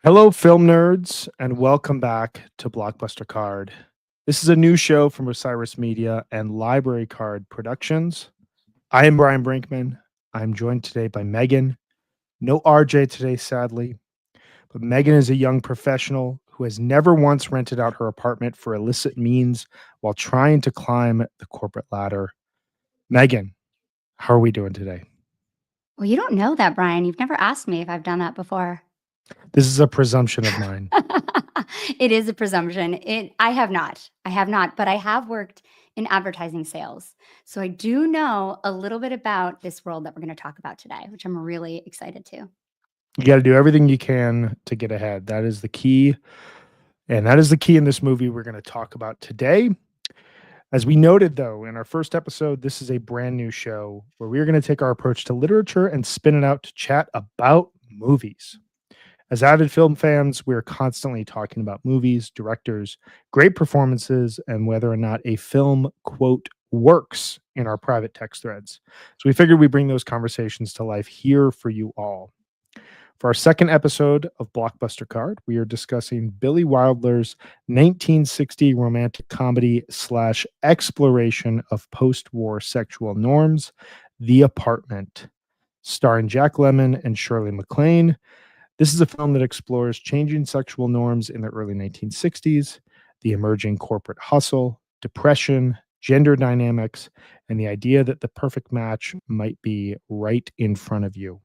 Hello, film nerds, and welcome back to Blockbuster Card. This is a new show from Osiris Media and Library Card Productions. I am Brian Brinkman. I'm joined today by Megan. No RJ today, sadly, but Megan is a young professional who has never once rented out her apartment for illicit means while trying to climb the corporate ladder. Megan, how are we doing today? Well, you don't know that, Brian. You've never asked me if I've done that before. This is a presumption of mine. It is a presumption. I have not. I have not, but I have worked in advertising sales. So I do know a little bit about this world that we're going to talk about today, which I'm really excited to. You got to do everything you can to get ahead. That is the key. And that is the key in this movie we're going to talk about today. As we noted, though, in our first episode, this is a brand new show where we're going to take our approach to literature and spin it out to chat about movies. As avid film fans, we're constantly talking about movies, directors, great performances, and whether or not a film, quote, works in our private text threads. So we figured we'd bring those conversations to life here for you all. For our second episode of Blockbuster Card, we are discussing Billy Wilder's 1960 romantic comedy slash exploration of post-war sexual norms, The Apartment, starring Jack Lemmon and Shirley MacLaine. This is a film that explores changing sexual norms in the early 1960s, the emerging corporate hustle, depression, gender dynamics, and the idea that the perfect match might be right in front of you.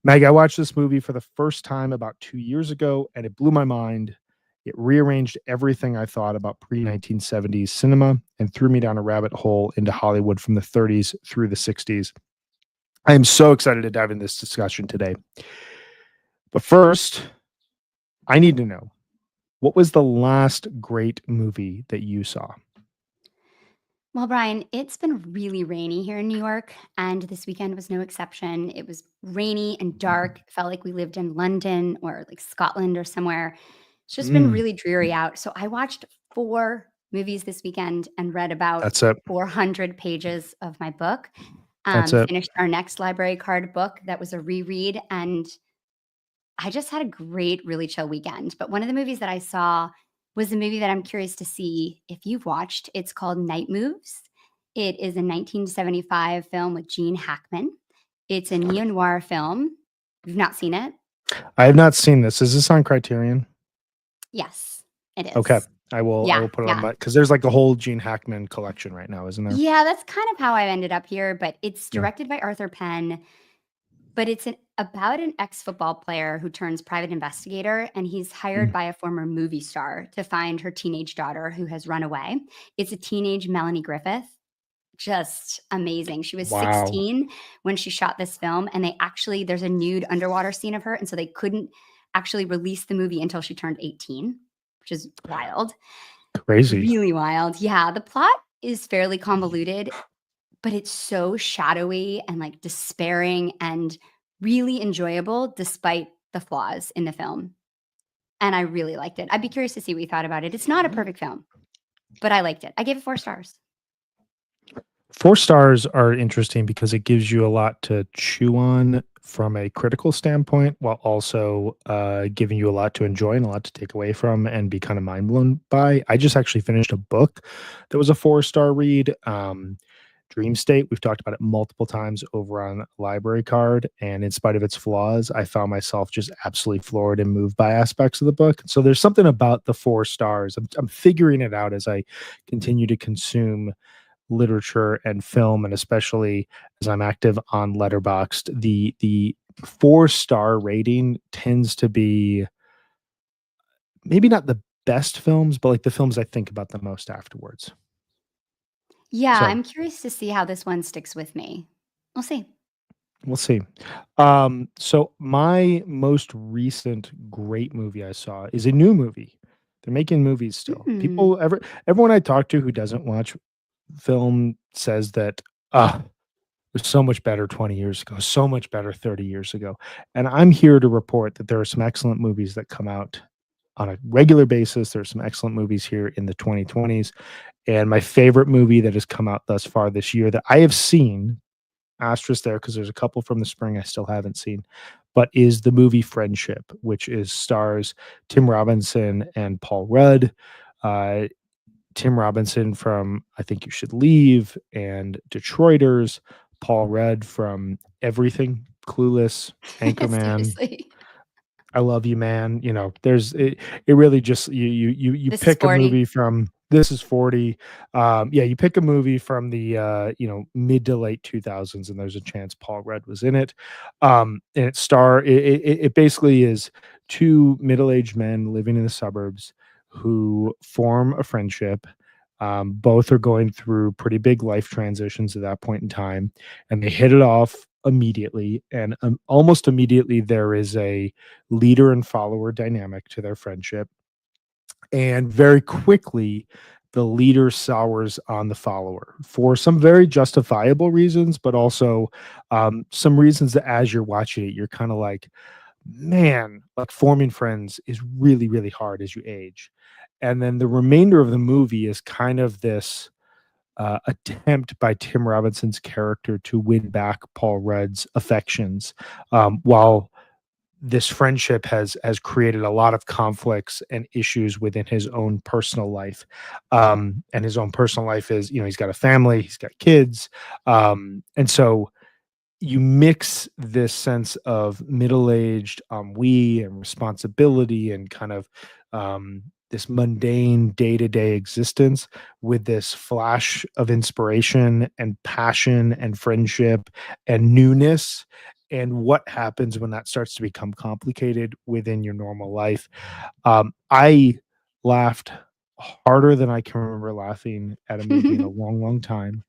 Meg, I watched this movie for the first time about 2 years ago, and it blew my mind. It rearranged everything I thought about pre-1970s cinema and threw me down a rabbit hole into Hollywood from the 30s through the 60s. I am so excited to dive into this discussion today. But first, I need to know, what was the last great movie that you saw? Well, Brian, it's been really rainy here in New York, and this weekend was no exception. It was rainy and dark. It felt like we lived in London or like Scotland or somewhere. It's just been Mm, really dreary out. So I watched four movies this weekend and read about that's it. 400 pages of my book. That's it. Finished our next library card book that was a reread, and I just had a great, really chill weekend. But one of the movies that I saw was a movie that I'm curious to see if you've watched. It's called Night Moves. It is a 1975 film with Gene Hackman. It's a neo noir film. You've not seen it? I have not seen this. Is this on Criterion? Yes, it Okay. is. I Yeah, will put it on yeah. my because there's like a whole Gene Hackman collection right now, isn't there? Yeah, that's kind of how I ended up here, but it's Yeah. directed by Arthur Penn. But it's about an ex-football player who turns private investigator, and he's hired Mm. by a former movie star to find her teenage daughter who has run away. It's a teenage Melanie Griffith. Just amazing. She was Wow. 16 when she shot this film, and there's a nude underwater scene of her, and so they couldn't actually release the movie until she turned 18, which is wild. Crazy. Really wild. Yeah, the plot is fairly convoluted, but it's so shadowy and, like, despairing and really enjoyable despite the flaws in the film, and I really liked it. I'd be curious to see what you thought about it. It's not a perfect film, but I liked it. I gave it 4 stars. 4 stars are interesting because it gives you a lot to chew on from a critical standpoint, while also, giving you a lot to enjoy and a lot to take away from and be kinda mind blown by. I just actually finished a book that was a 4-star read, Dream State. We've talked about it multiple times over on Library Card, and in spite of its flaws, I found myself just absolutely floored and moved by aspects of the book. So there's something about the 4 stars. I'm figuring it out as I continue to consume literature and film, and especially as I'm active on Letterboxd. The 4-star rating tends to be maybe not the best films, but like the films I think about the most afterwards. Yeah, So I'm curious to see how this one sticks with me. We'll see. we'll see. So my most recent great movie I saw is a new movie. They're making movies still. Mm. Everyone I talk to who doesn't watch film says that it was so much better 20 years ago, so much better 30 years ago. And I'm here to report that there are some excellent movies that come out on a regular basis. There's some excellent movies here in the 2020s. And my favorite movie that has come out thus far this year that I have seen, asterisk there because there's a couple from the spring I still haven't seen. but is the movie Friendship, which is stars Tim Robinson and Paul Rudd. Uh, Tim Robinson from I Think You Should Leave and Detroiters, Paul Rudd from Everything, Clueless, Anchorman, Seriously. I Love You Man. There's it really just you This is pick a 40. movie from This Is 40. Yeah, you pick a movie from the mid to late 2000s and there's a chance Paul Rudd was in it. And it basically is two middle-aged men living in the suburbs who form a friendship. Both are going through pretty big life transitions at that point in time, and they hit it off immediately. And almost immediately, there is a leader and follower dynamic to their friendship. And very quickly, the leader sours on the follower for some very justifiable reasons, but also some reasons that as you're watching it, you're kind of like, man, like forming friends is really, really hard as you age. And then the remainder of the movie is kind of this attempt by Tim Robinson's character to win back Paul Rudd's affections, while this friendship has created a lot of conflicts and issues within his own personal life. And his own personal life is, he's got a family, he's got kids, and so you mix this sense of middle-aged ennui and responsibility and kind of this mundane day-to-day existence with this flash of inspiration and passion and friendship and newness, and what happens when that starts to become complicated within your normal life. I laughed harder than I can remember laughing at a movie in a long, long time.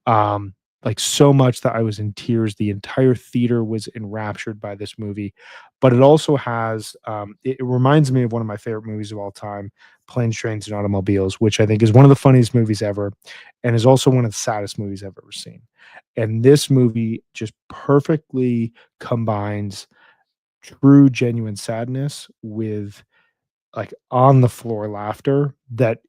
Um, like so much that I was in tears. The entire theater was enraptured by this movie, but it also has it reminds me of one of my favorite movies of all time, Planes, Trains, and Automobiles, which I think is one of the funniest movies ever, and is also one of the saddest movies I've ever seen. And this movie just perfectly combines true, genuine sadness with like on the floor laughter that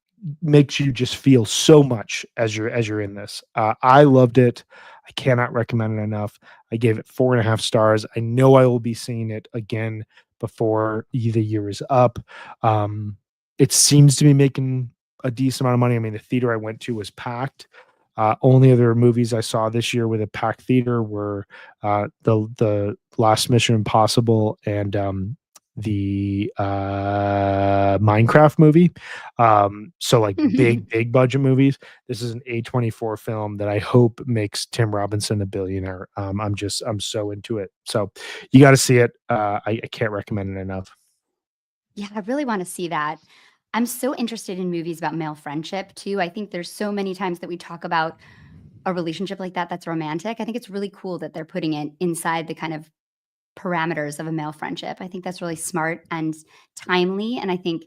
makes you just feel so much as you're in this. I loved it. I cannot recommend it enough. I gave it 4.5 stars. I know I will be seeing it again before the year is up. Um, it seems to be making a decent amount of money. I mean, the theater I went to was packed. Only other movies I saw this year with a packed theater were the last Mission Impossible and the Minecraft movie. So like big budget movies. This is an A24 film that I hope makes Tim Robinson a billionaire. I'm so into it. So you got to see it. I can't recommend it enough. Yeah, I really wanna see that. I'm so interested in movies about male friendship too. I think there's so many times that we talk about a relationship like that that's romantic. I think it's really cool that they're putting it inside the kind of parameters of a male friendship. I think that's really smart and timely, and I think,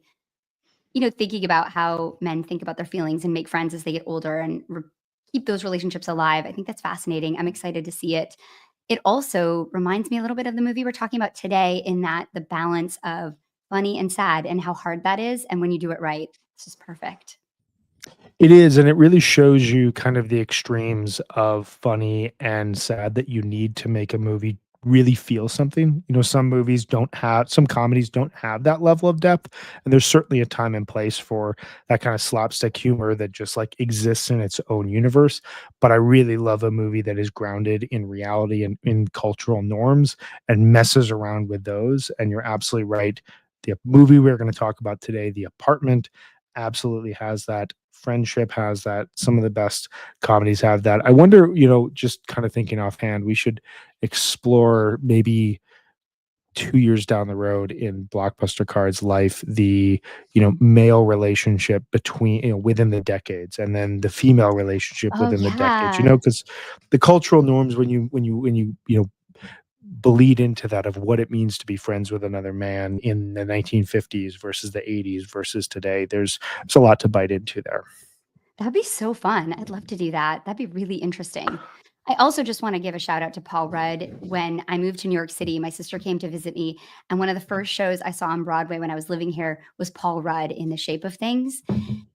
thinking about how men think about their feelings and make friends as they get older and keep those relationships alive, I think that's fascinating. I'm excited to see it. It also reminds me a little bit of the movie we're talking about today, in that the balance of funny and sad and how hard that is. And when you do it right, it's just perfect. It is, and it really shows you kind of the extremes of funny and sad that you need to make a movie really feel something. Some comedies don't have that level of depth, and there's certainly a time and place for that kind of slapstick humor that just like exists in its own universe. But I really love a movie that is grounded in reality and in cultural norms and messes around with those. And you're absolutely right. The movie we're going to talk about today, The Apartment, absolutely has that. Friendship has that. Some of the best comedies have that. I wonder, just kind of thinking offhand, we should explore maybe 2 years down the road in Blockbuster Card's life, the male relationship between within the decades, and then the female relationship Oh, within the decades. yeah. Because the cultural norms when you bleed into that of what it means to be friends with another man in the 1950s versus the 80s versus today. There's a lot to bite into there. That'd be so fun. I'd love to do that. That'd be really interesting. I also just want to give a shout out to Paul Rudd. When I moved to New York City, my sister came to visit me, and one of the first shows I saw on Broadway when I was living here was Paul Rudd in The Shape of Things.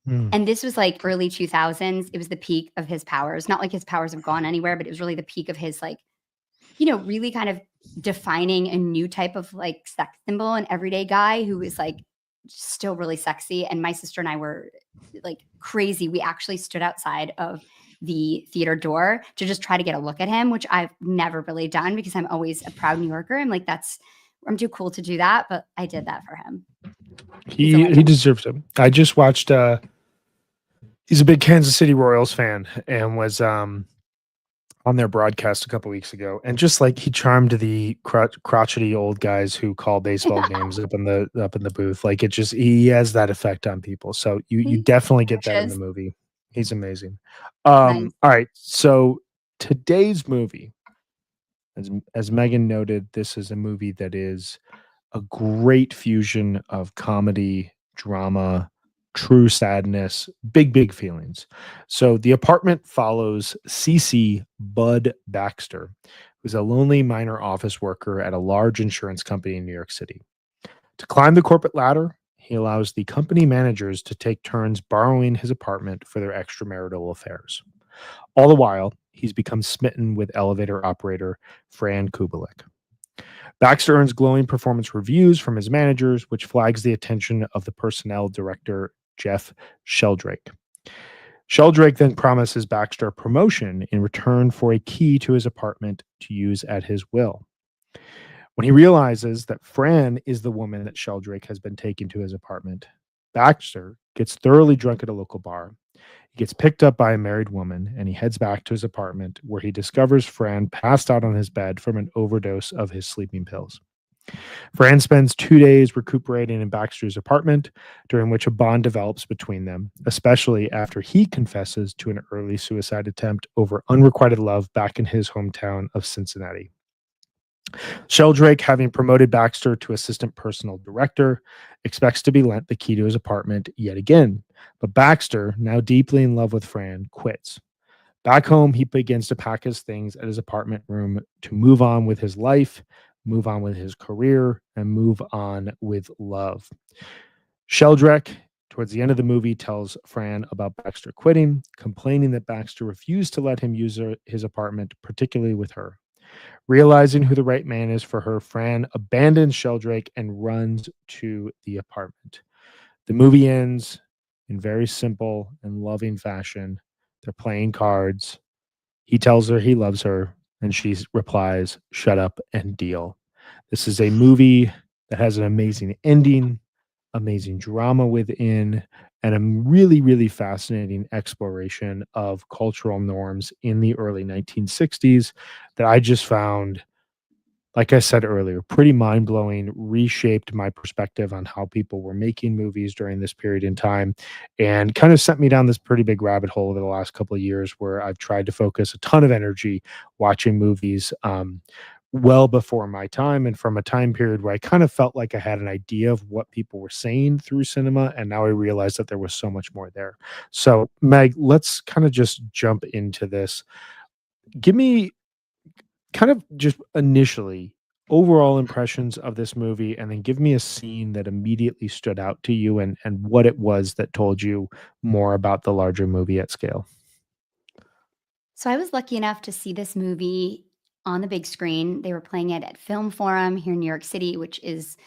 Mm. And this was like early 2000s. It was the peak of his powers. Not like his powers have gone anywhere, but it was really the peak of his, like, really kind of defining a new type of like sex symbol, an everyday guy who is like still really sexy. And my sister and I were like crazy. We actually stood outside of the theater door to just try to get a look at him, which I've never really done because I'm always a proud New Yorker. I'm too cool to do that, but I did that for him. He's a He legend. deserves it. I just watched he's a big Kansas City Royals fan and was on their broadcast a couple weeks ago, and just like he charmed the crotchety old guys who call baseball games up in the booth. Like, it just, he has that effect on people. So you He definitely get that in the wishes. movie. He's amazing. Nice. All right, so today's movie, as Megan noted, this is a movie that is a great fusion of comedy, drama, true sadness, big feelings. So The Apartment follows CC Bud Baxter, who's a lonely minor office worker at a large insurance company in New York City. To climb the corporate ladder, he allows the company managers to take turns borrowing his apartment for their extramarital affairs. All the while, he's become smitten with elevator operator Fran Kubelik. Baxter earns glowing performance reviews from his managers, which flags the attention of the personnel director, Jeff Sheldrake. Sheldrake then promises Baxter a promotion in return for a key to his apartment to use at his will. When he realizes that Fran is the woman that Sheldrake has been taking to his apartment, Baxter gets thoroughly drunk at a local bar. He gets picked up by a married woman and he heads back to his apartment where he discovers Fran passed out on his bed from an overdose of his sleeping pills. Fran spends 2 days recuperating in Baxter's apartment, during which a bond develops between them, especially after he confesses to an early suicide attempt over unrequited love back in his hometown of Cincinnati. Sheldrake, having promoted Baxter to assistant personal director, expects to be lent the key to his apartment yet again. But Baxter, now deeply in love with Fran, quits. Back home, he begins to pack his things at his apartment room to move on with his life, move on with his career, and move on with love. Sheldrake, towards the end of the movie, tells Fran about Baxter quitting, complaining that Baxter refused to let him use his apartment, particularly with her. Realizing who the right man is for her, Fran abandons Sheldrake and runs to the apartment. The movie ends in very simple and loving fashion. They're playing cards. He tells her he loves her, and she replies, "Shut up and deal." This is a movie that has an amazing ending, amazing drama within, and a really fascinating exploration of cultural norms in the early 1960s that I just found, like I said earlier, pretty mind blowing, reshaped my perspective on how people were making movies during this period in time, and kind of sent me down this pretty big rabbit hole over the last couple of years where I've tried to focus a ton of energy watching movies well before my time and from a time period where I kind of felt like I had an idea of what people were saying through cinema. And now I realize that there was so much more there. So, Meg, let's kind of just jump into this. Give me kind of just initially overall impressions of this movie, and then give me a scene that immediately stood out to you and what it was that told you more about the larger movie at scale. So I was lucky enough to see this movie on the big screen. They were playing it at Film Forum here in New York City, which is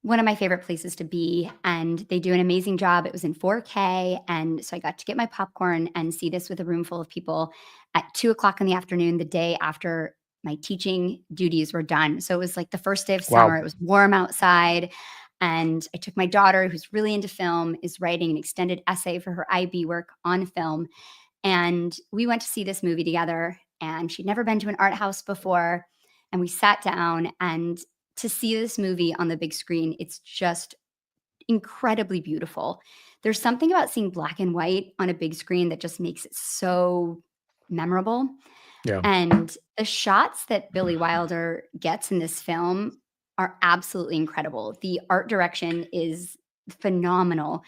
one of my favorite places to be. And they do an amazing job. It was in 4K. And so I got to get my popcorn and see this with a room full of people at 2 o'clock in the afternoon, the day after my teaching duties were done. So it was like the first day of Wow. summer. It was warm outside. And I took my daughter, who's really into film, is writing an extended essay for her IB work on film. And we went to see this movie together, and she'd never been to an art house before. And we sat down, and to see this movie on the big screen, it's just incredibly beautiful. There's something about seeing black and white on a big screen that just makes it so memorable. Yeah. And the shots that Billy Wilder gets in this film are absolutely incredible. The art direction is phenomenal.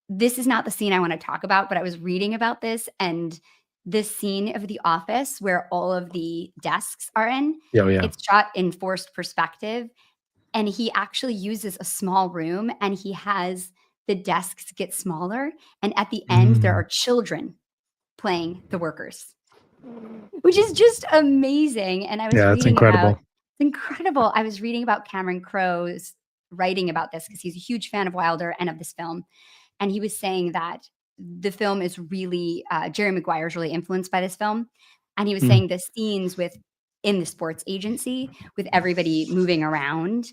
This is not the scene I want to talk about, but I was reading about this, and this scene of The Office where all of the desks are in, Yeah. Yeah. it's shot in forced perspective, and he actually uses a small room and he has the desks get smaller, and at the end there Mm. are children playing the workers, which is just amazing. And I was Yeah, it's reading about incredible. incredible. I was reading about Cameron Crowe's writing about this because he's a huge fan of Wilder and of this film, and he was saying that the film is really Jerry Maguire is really influenced by this film, and he was Mm, saying the scenes with in the sports agency with everybody moving around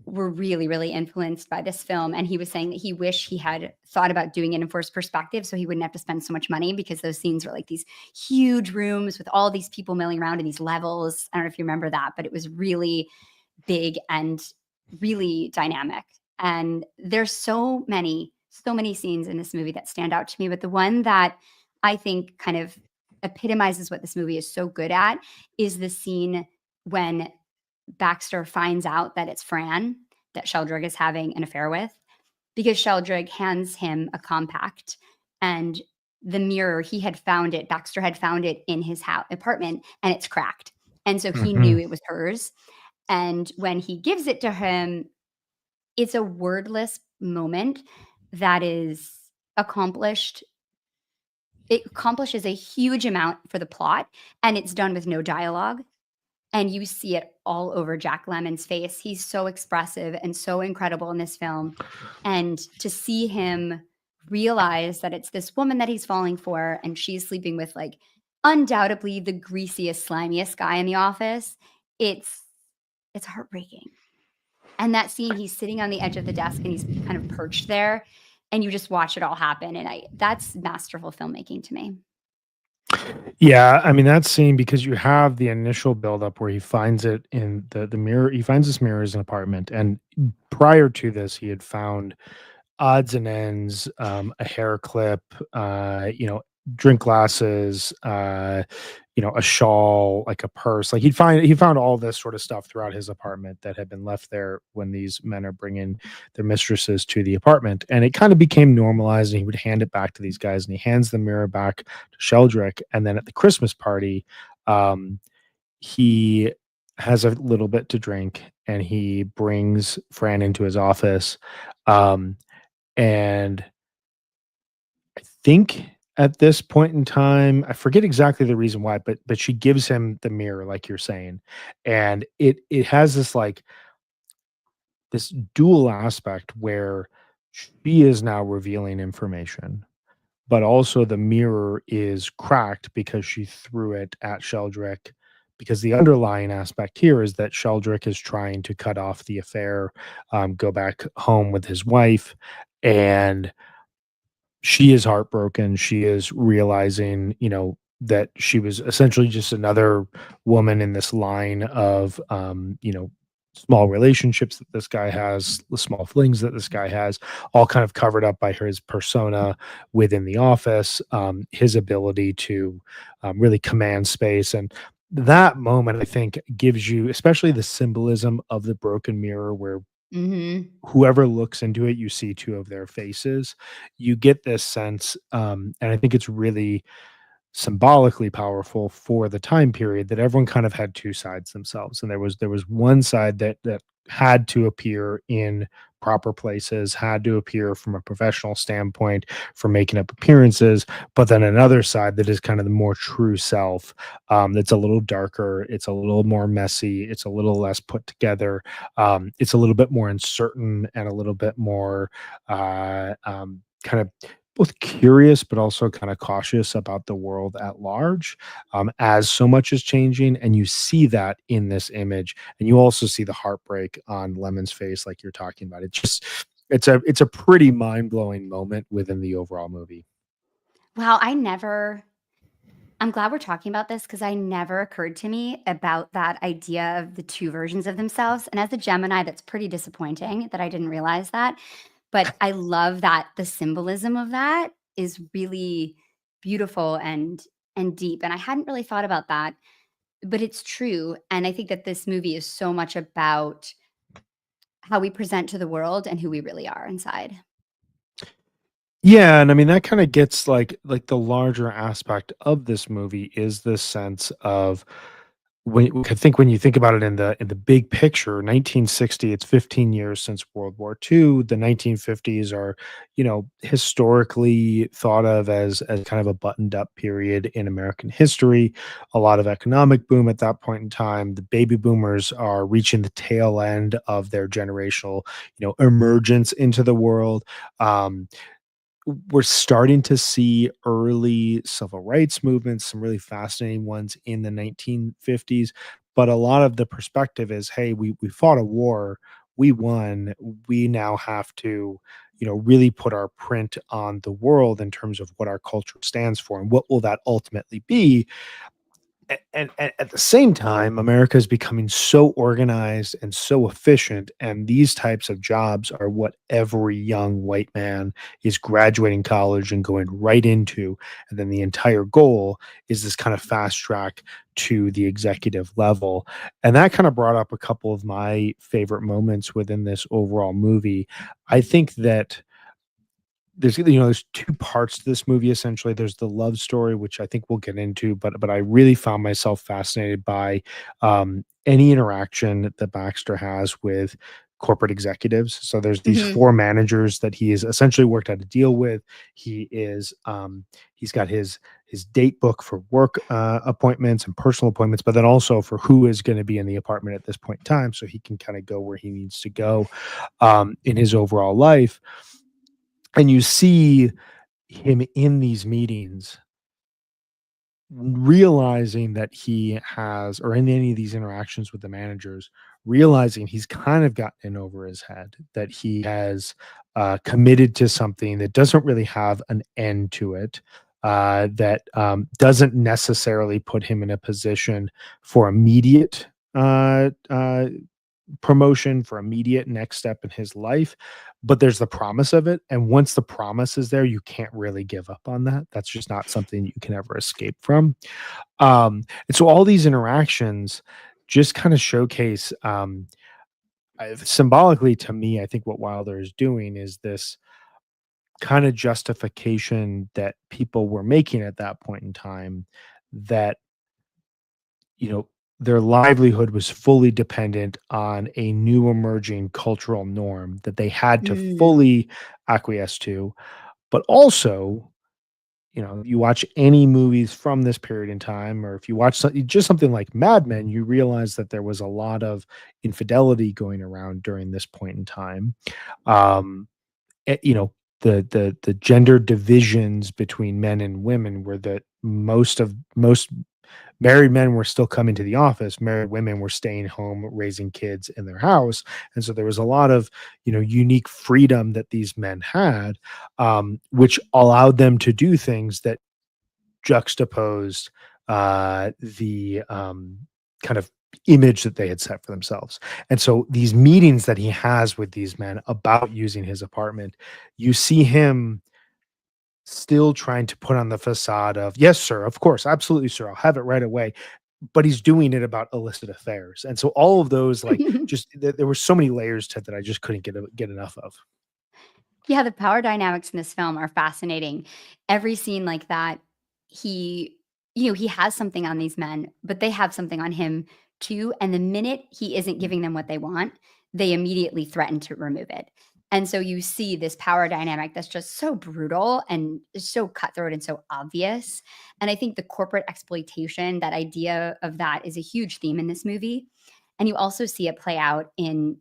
were really, really influenced by this film. And he was saying that he wished he had thought about doing it in first perspective so he wouldn't have to spend so much money because those scenes were like these huge rooms with all these people milling around in these levels. I don't know if you remember that, but it was really big and really dynamic. And there's so many scenes in this movie that stand out to me. But the one that I think kind of epitomizes what this movie is so good at is the scene when Baxter finds out that it's Fran that Sheldrick is having an affair with because Sheldrick hands him a compact and the mirror he had found it. Baxter had found it in his apartment and it's cracked. And so he knew mhm. it was hers. And when he gives it to him, it's a wordless moment that is accomplished. It accomplishes a huge amount for the plot and it's done with no dialogue. And you see it all over Jack Lemmon's face. He's so expressive and so incredible in this film. And to see him realize that it's this woman that he's falling for and she's sleeping with like undoubtedly the greasiest, slimiest guy in the office, it's it's heartbreaking. And that scene, he's sitting on the edge of the desk and he's kind of perched there and you just watch it all happen. And I that's masterful filmmaking to me. Yeah, I mean, that scene because you have the initial buildup where he finds it in the mirror. He finds this mirror in his apartment, and prior to this, he had found odds and ends, a hair clip, drink glasses, a shawl, like a purse. Like he found all this sort of stuff throughout his apartment that had been left there when these men are bringing their mistresses to the apartment, and it kind of became normalized. And he would hand it back to these guys, and he hands the mirror back to Sheldrick, and then at the Christmas party, um, he has a little bit to drink, and he brings Fran into his office. Um, and I think at this point in time, I forget exactly the reason why, but she gives him the mirror, like you're saying. And it has this like this dual aspect where she is now revealing information, but also the mirror is cracked because she threw it at Sheldrick. Because the underlying aspect here is that Sheldrick is trying to cut off the affair, go back home with his wife, and she is heartbroken. She is realizing, that she was essentially just another woman in this line of, small relationships that this guy has, the small flings that this guy has, all kind of covered up by his persona within the office, his ability to really command space. And that moment, I think, gives you, especially the symbolism of the broken mirror, where Mhm. whoever looks into it, you see two of their faces. You get this sense, and I think it's really symbolically powerful for the time period that everyone kind of had two sides themselves, and there was one side that had to appear in proper places, had to appear from a professional standpoint for making up appearances, but then another side that is kind of the more true self, that's a little darker, it's a little more messy, it's a little less put together, it's a little bit more uncertain and a little bit more kind of both curious but also kind of cautious about the world at large, as so much is changing, and you see that in this image, and you also see the heartbreak on Lemon's face like you're talking about. It's a pretty mind-blowing moment within the overall movie. Wow, I'm glad we're talking about this because I never occurred to me about that idea of the 2 versions of themselves, and as a Gemini, that's pretty disappointing that I didn't realize that, but I love that the symbolism of that is really beautiful and deep, and I hadn't really thought about that, but it's true, and I think that this movie is so much about how we present to the world and who we really are inside. Yeah, and I mean that kind of gets like the larger aspect of this movie is this sense of I think when you think about it in the big picture, 1960, it's 15 years since World War II. The 1950s are, historically thought of as kind of a buttoned up period in American history. A lot of economic boom at that point in time. The baby boomers are reaching the tail end of their generational, emergence into the world. Um, we're starting to see early civil rights movements, some really fascinating ones in the 1950s. But a lot of the perspective is, hey, we fought a war, we won, we now have to, really put our print on the world in terms of what our culture stands for and what will that ultimately be. And at the same time, America is becoming so organized and so efficient, and these types of jobs are what every young white man is graduating college and going right into. And then the entire goal is this kind of fast track to the executive level. And that kind of brought up a couple of my favorite moments within this overall movie. I think that there's two parts to this movie essentially. There's the love story, which I think we'll get into, but I really found myself fascinated by any interaction that Baxter has with corporate executives. So there's these Mhm. four managers that he has essentially worked out a deal with. He's got his date book for work appointments and personal appointments, but then also for who is going to be in the apartment at this point in time, so he can kind of go where he needs to go in his overall life. And you see him in these meetings realizing that he has, or in any of these interactions with the managers, realizing he's kind of gotten in over his head, that he has committed to something that doesn't really have an end to it, that doesn't necessarily put him in a position for immediate promotion, for immediate next step in his life, but there's the promise of it. And once the promise is there, you can't really give up on that. That's just not something you can ever escape from. And so all these interactions just kind of showcase, symbolically to me, I think what Wilder is doing is this kind of justification that people were making at that point in time, that you know, their livelihood was fully dependent on a new emerging cultural norm that they had to Mm. fully acquiesce to. But also, you watch any movies from this period in time, or if you watch just something like Mad Men, you realize that there was a lot of infidelity going around during this point in time. Um, the gender divisions between men and women were that most married men were still coming to the office, married women were staying home raising kids in their house. And so there was a lot of, unique freedom that these men had, which allowed them to do things that juxtaposed the kind of image that they had set for themselves. And so these meetings that he has with these men about using his apartment, you see him still trying to put on the facade of, yes, sir, of course, absolutely, sir, I'll have it right away. But he's doing it about illicit affairs. And so all of those, like, just there were so many layers to it that I just couldn't get enough of. Yeah, the power dynamics in this film are fascinating. Every scene like that, he he has something on these men, but they have something on him too, and the minute he isn't giving them what they want, they immediately threaten to remove it. And so you see this power dynamic that's just so brutal and so cutthroat and so obvious. And I think the corporate exploitation, that idea of that is a huge theme in this movie. And you also see it play out in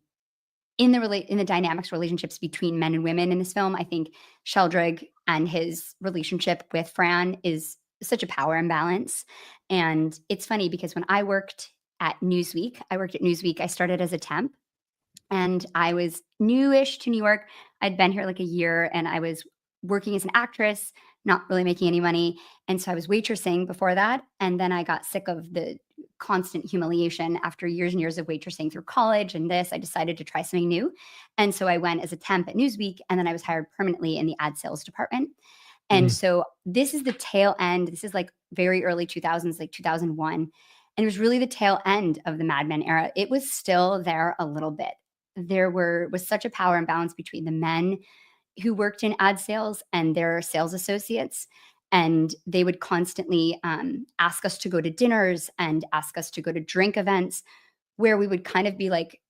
the dynamics relationships between men and women in this film. I think Sheldrig and his relationship with Fran is such a power imbalance. And it's funny because when I worked at Newsweek. I started as a temp and I was newish to New York. I'd been here like a year and I was working as an actress, not really making any money. And so I was waitressing before that. And then I got sick of the constant humiliation after years and years of waitressing through college and this. I decided to try something new. And so I went as a temp at Newsweek and then I was hired permanently in the ad sales department. And Mhm. so this is the tail end. This is like very early 2000s, like 2001. And it was really the tail end of the Mad Men era. It was still there a little bit. There was such a power imbalance between the men who worked in ad sales and their sales associates. and they would constantly ask us to go to dinners and ask us to go to drink events where we would kind of be like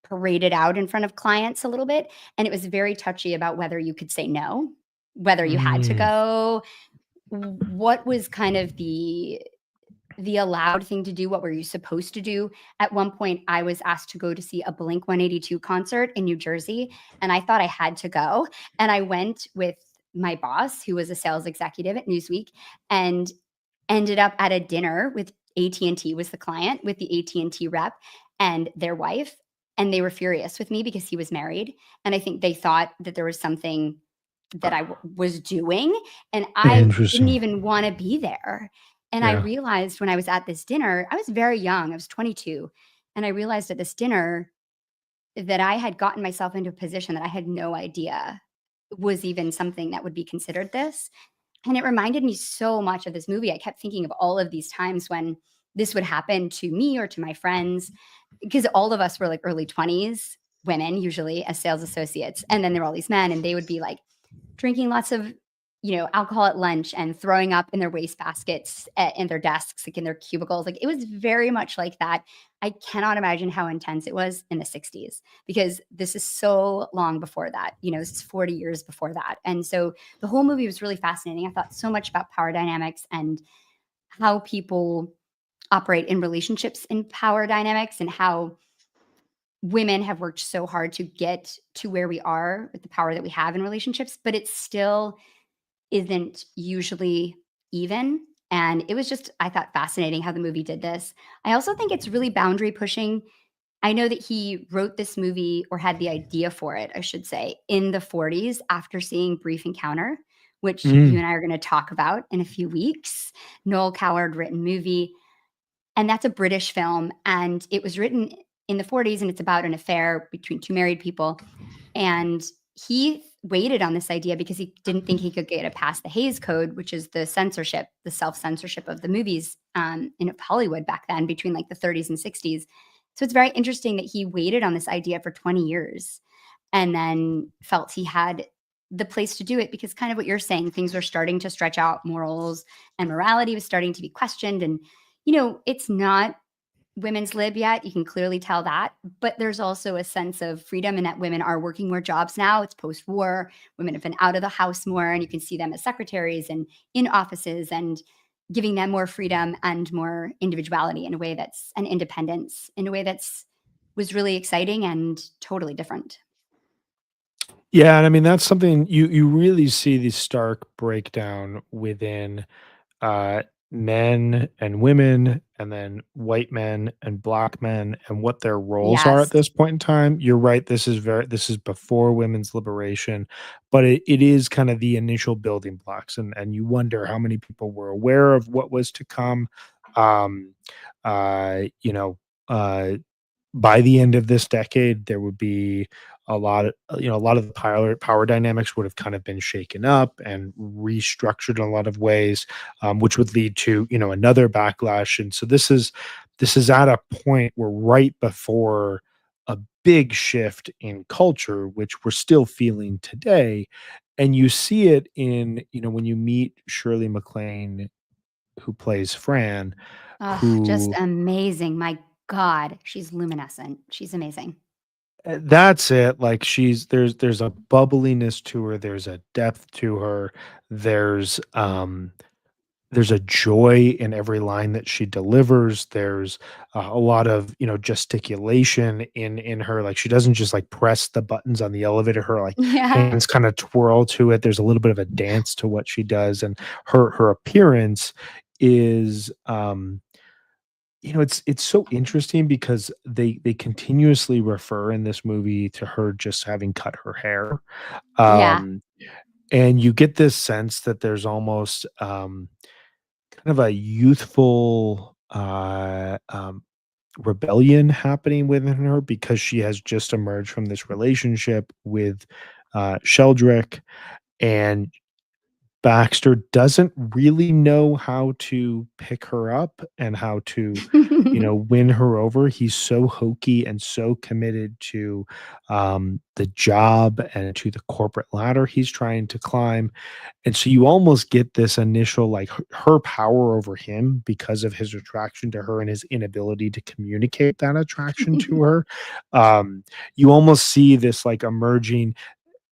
paraded out in front of clients a little bit. And it was very touchy about whether you could say no, whether you had to Mm. go, what was kind of the allowed thing to do, what were you supposed to do. At one point I was asked to go to see a Blink 182 concert in New Jersey, and I thought I had to go, and I went with my boss who was a sales executive at Newsweek, and ended up at a dinner with AT&T was the client, with the AT&T rep and their wife, and they were furious with me because he was married, and I think they thought that there was something that was doing, and I didn't Interesting. even wanna be there, and I Yeah. realized when I was at this dinner, I was very young, I was 22, and I realized at this dinner that I had gotten myself into a position that I had no idea was even something that would be considered this, and it reminded me so much of this movie. I kept thinking of all of these times when this would happen to me or to my friends, because all of us were like early 20s women, usually as sales associates. And then there were all these men, and they would be like drinking lots of, alcohol at lunch and throwing up in their waste baskets in their desks, like in their cubicles. Like it was very much like that. I cannot imagine how intense it was in the 60s, because this is so long before that. This is 40 years before that. And so the whole movie was really fascinating. I thought so much about power dynamics and how people operate in relationships in power dynamics, and how women have worked so hard to get to where we are with the power that we have in relationships, but it still isn't usually even. And it was just, I thought, fascinating how the movie did this. I also think it's really boundary pushing. I know that he wrote this movie, or had the idea for it, I should say, in the 40s after seeing Brief Encounter, which you Mm. and I are going to talk about in a few weeks. Noel Coward written movie, and that's a British film, and it was written in the 40s, and it's about an affair between two married people, and he waited on this idea because he didn't think he could get it past the Hays Code, which is the censorship, the self-censorship of the movies, in Hollywood back then, between like the 30s and 60s. So it's very interesting that he waited on this idea for 20 years and then felt he had the place to do it, because kind of what you're saying, things were starting to stretch out, morals and morality was starting to be questioned. And, it's not women's lib yet. You can clearly tell that. But there's also a sense of freedom in that women are working more jobs now. It's post war. Women have been out of the house more, and you can see them as secretaries and in offices, and giving them more freedom and more individuality in a way that's an independence in a way that's was really exciting and totally different. Yeah, and I mean that's something you really see the stark breakdown within uh men and women, and then white men and black men, and what their roles are at Yes. this point in time. You're right, this is before women's liberation, but it is kind of the initial building blocks, and you wonder how many people were aware of what was to come. Um you know, uh by the end of this decade, there would be a lot of, a lot of the power dynamics would have kind of been shaken up and restructured in a lot of ways, which would lead to, another backlash. And so this is at a point where right before a big shift in culture, which we're still feeling today. And you see it in, when you meet Shirley MacLaine, who plays Fran, Oh, just who amazing. My God, she's luminescent. She's amazing. That's it, like, there's a bubbliness to her, there's a depth to her, there's a joy in every line that she delivers, there's a lot of, gesticulation in her, like, she doesn't just, like, press the buttons on the elevator, her, like, Yeah. hands kinda twirl to it, there's a little bit of a dance to what she does, and her appearance is, it's so interesting because they continuously refer in this movie to her just having cut her hair, Yeah. um, and you get this sense that there's almost, kind of a youthful, rebellion happening within her because she has just emerged from this relationship with, Sheldrick, and Baxter doesn't really know how to pick her up and how to, win her over. He's so hokey and so committed to the job and to the corporate ladder he's trying to climb. And so you almost get this initial like her power over him because of his attraction to her and his inability to communicate that attraction to her. Um, you almost see this like emerging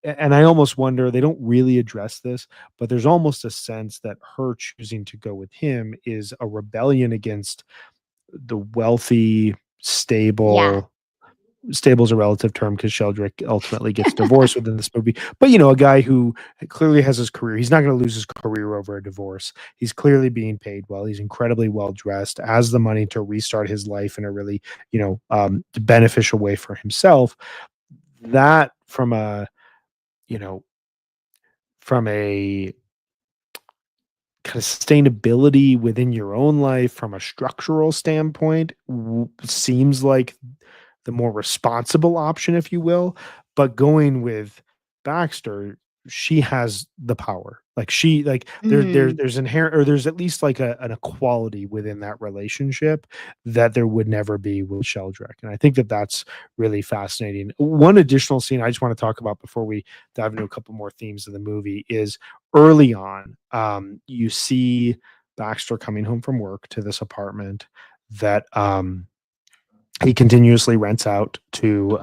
and I almost wonder they don't really address this, but there's almost a sense that her choosing to go with him is a rebellion against the wealthy, Yeah. stable's a relative term because Sheldrick ultimately gets divorced within this movie. But a guy who clearly has his career. He's not going to lose his career over a divorce. He's clearly being paid well. He's incredibly well dressed, has the money to restart his life in a really, beneficial way for himself. That you know, from a kind of sustainability within your own life from a structural standpoint seems like the more responsible option, if you will. But going with Baxter, she has the power. Like Mm. there's inherent or there's at least like an equality within that relationship that there would never be with Sheldrick. And I think that that's really fascinating. One additional scene I just want to talk about before we dive into a couple more themes of the movie is early on. You see Baxter coming home from work to this apartment that he continuously rents out to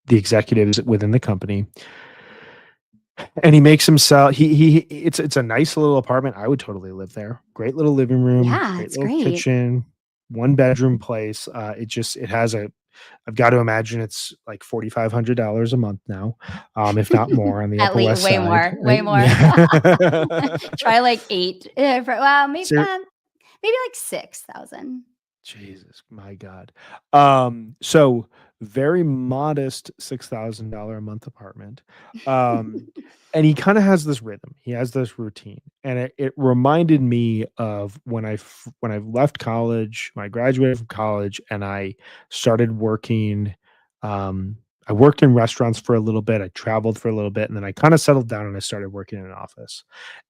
the executives within the company, and he makes himself. It's a nice little apartment. I would totally live there. Great little living room, Yeah, great it's little great. kitchen, one bedroom place. It has a. I've got to imagine it's like $4,500 a month now, if not more, on the At Upper least West way Side. more, way more. Yeah. Try like 8, well, Ser- maybe like 6,000. Jesus, my God. So very modest $6,000 a month apartment. Um, and he kind of has this rhythm. He has this routine. And it reminded me of when I left college, when I graduated from college and I started working. Um, I worked in restaurants for a little bit. I traveled for a little bit, and then I kind of settled down and I started working in an office.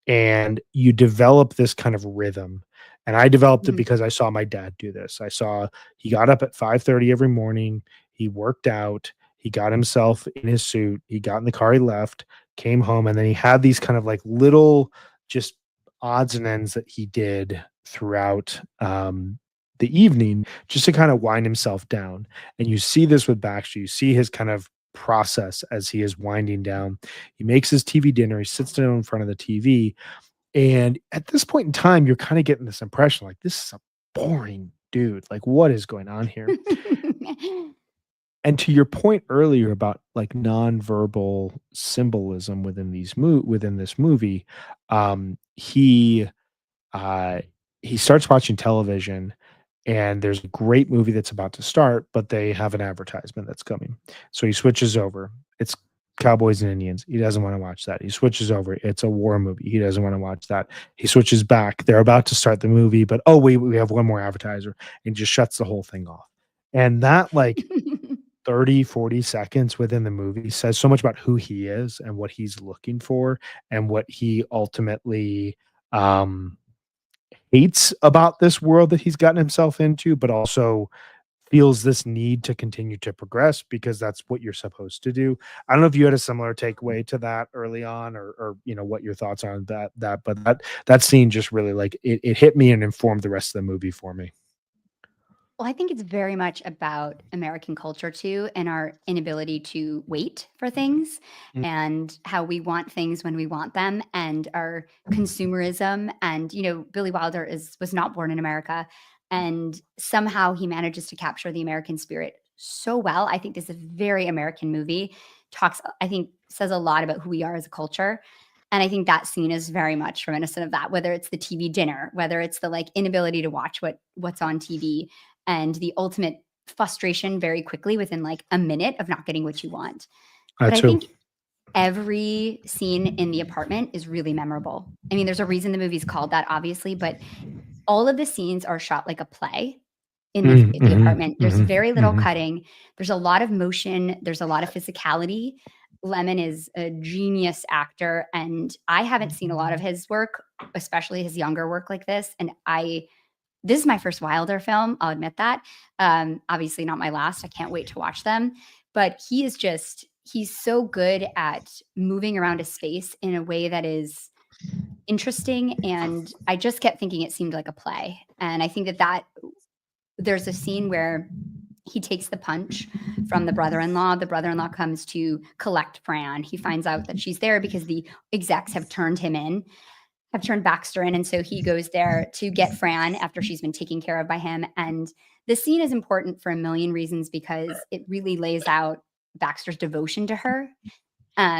And you develop this kind of rhythm, and I developed it Mhm. because I saw my dad do this. I saw he got up at 5:30 every morning, he worked out, he got himself in his suit, he got in the car, he left, came home, and then he had these kind of like little just odds and ends that he did throughout the evening just to kind of wind himself down. And you see this with Baxter. You see his kind of process as he is winding down. He makes his TV dinner, he sits down in front of the TV, and at this point in time, you're kinda getting this impression, like, this is a boring dude. Like, what is going on here? And to your point earlier about, like, nonverbal symbolism within this movie, he uh, he starts watching television, and there's a great movie that's about to start, but they have an advertisement that's coming. So he switches over. It's Cowboys and Indians. He doesn't want to watch that. He switches over. It's a war movie. He doesn't want to watch that. He switches back. They're about to start the movie, but oh wait, we have one more advertiser, and just shuts the whole thing off. And that like 30, 40 seconds within the movie says so much about who he is and what he's looking for and what he ultimately um hates about this world that he's gotten himself into, but also feels this need to continue to progress because that's what you're supposed to do. I don't know if you had a similar takeaway to that early on or what your thoughts on but that scene just really like it hit me and informed the rest of the movie for me. Well, I think it's very much about American culture too, and our inability to wait for things, Mm, and how we want things when we want them, and our consumerism. And Billy Wilder is was not born in America, and somehow he manages to capture the American spirit so well. I think this is a very American movie. Talks, I think, says a lot about who we are as a culture. And I think that scene is very much reminiscent of that, whether it's the TV dinner, whether it's the like inability to watch what's on TV, and the ultimate frustration very quickly within like a minute of not getting what you want. that But I too. think every scene in the apartment is really memorable. I mean, there's a reason the movie's called that, obviously, but all of the scenes are shot like a play in the Mhm, apartment. There's mhm, very little mhm. cutting. There's a lot of motion. There's a lot of physicality. Lemon is a genius actor, and I haven't seen a lot of his work, especially his younger work like this. And this is my first Wilder film. I'll admit that. Obviously, not my last. I can't wait to watch them. But he's so good at moving around a space in a way that is interesting. And I just kept thinking it seemed like a play. And I think that there's a scene where he takes the punch from the brother-in-law. The brother-in-law comes to collect Fran. He finds out that she's there because the execs have turned Baxter in. And so he goes there to get Fran after she's been taken care of by him. And the scene is important for a million reasons because it really lays out Baxter's devotion to her.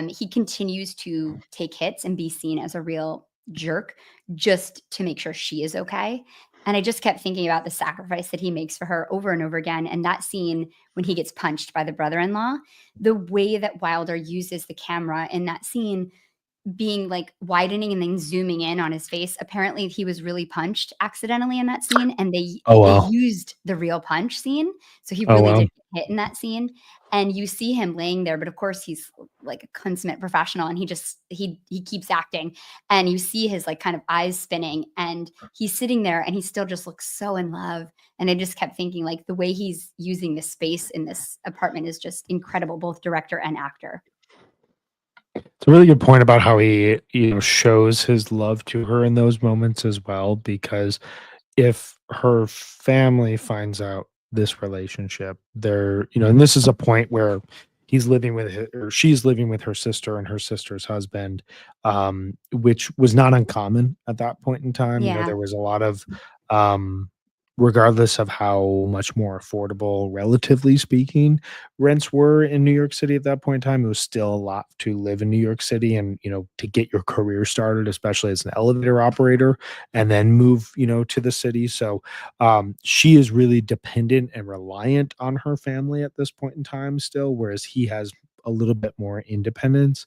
He continues to take hits and be seen as a real jerk just to make sure she is okay. And I just kept thinking about the sacrifice that he makes for her over and over again. And that scene when he gets punched by the brother in law, the way that Wilder uses the camera in that scene being like widening and then zooming in on his face. Apparently, he was really punched accidentally in that scene, and Oh, they wow. used the real punch scene, so he Oh, really wow. did get hit in that scene. And you see him laying there, but of course he's like a consummate professional, and he keeps acting, and you see his like kind of eyes spinning, and he's sitting there, and he still just looks so in love. And I just kept thinking like the way he's using the space in this apartment is just incredible, both director and actor. It's a really good point about how he, shows his love to her in those moments as well, because if her family finds out this relationship, and this is a point where he's living with or she's living with her sister and her sister's husband, which was not uncommon at that point in time. Yeah. There was a lot of, um, regardless of how much more affordable, relatively speaking, rents were in New York City at that point in time, it was still a lot to live in New York City and, to get your career started, especially as an elevator operator and then move, to the city. So she is really dependent and reliant on her family at this point in time still, whereas he has a little bit more independence.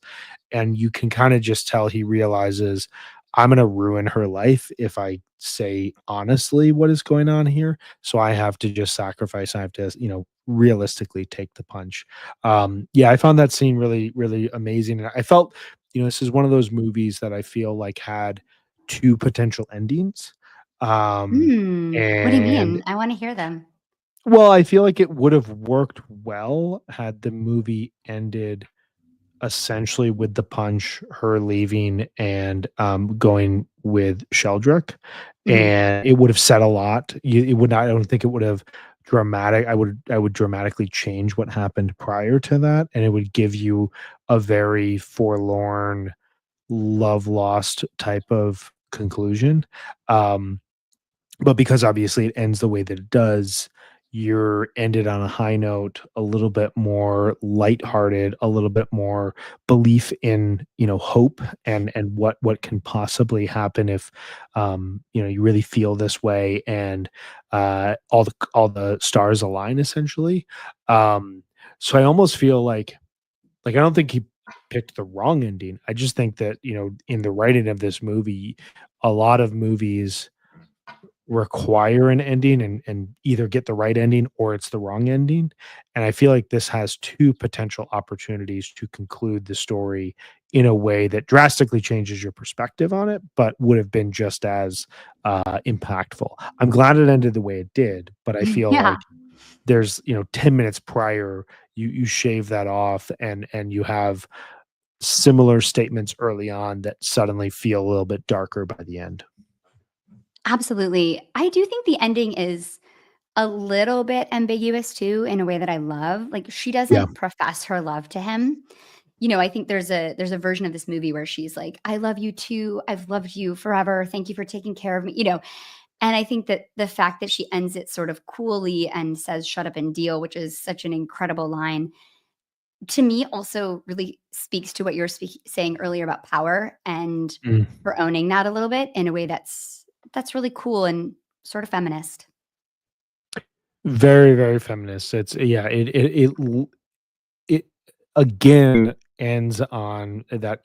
And you can kind of just tell he realizes I'm going to ruin her life if I say honestly what is going on here. So I have to just sacrifice. I have to, realistically take the punch. Yeah, I found that scene really, really amazing. And I felt, this is one of those movies that I feel like had two potential endings. Um, What do you and mean? I wanna hear them. well, I feel like it would have worked well had the movie ended essentially with the punch, her leaving and, going with Sheldrick, Mhm. and it would have said a lot. It would not I don't think it would have I would dramatically change what happened prior to that, and it would give you a very forlorn, love lost type of conclusion. Um but because obviously it ends the way that it does, you're ended on a high note, a little bit more lighthearted, a little bit more belief in, hope and what can possibly happen if, you really feel this way and, all the stars align essentially. Um, so I almost feel like I don't think he picked the wrong ending. I just think that, in the writing of this movie, a lot of movies require an ending and either get the right ending or it's the wrong ending. And I feel like this has two potential opportunities to conclude the story in a way that drastically changes your perspective on it, but would have been just as impactful. I'm glad it ended the way it did, but I feel Yeah. like there's 10 minutes prior you shave that off and you have similar statements early on that suddenly feel a little bit darker by the end. Absolutely. I do think the ending is a little bit ambiguous too in a way that I love. Like, she Yeah. doesn't profess her love to him. I think there's a version of this movie where she's like, "I love you too. I've loved you forever. Thank you for taking care of me." And I think that the fact that she ends it sort of coolly and says, "Shut up and deal," which is such an incredible line, to me also really speaks to what you were saying earlier about power and Mm. her owning that a little bit in a way that's really cool and sort of feminist. Very, very feminist. It's yeah, it again ends on that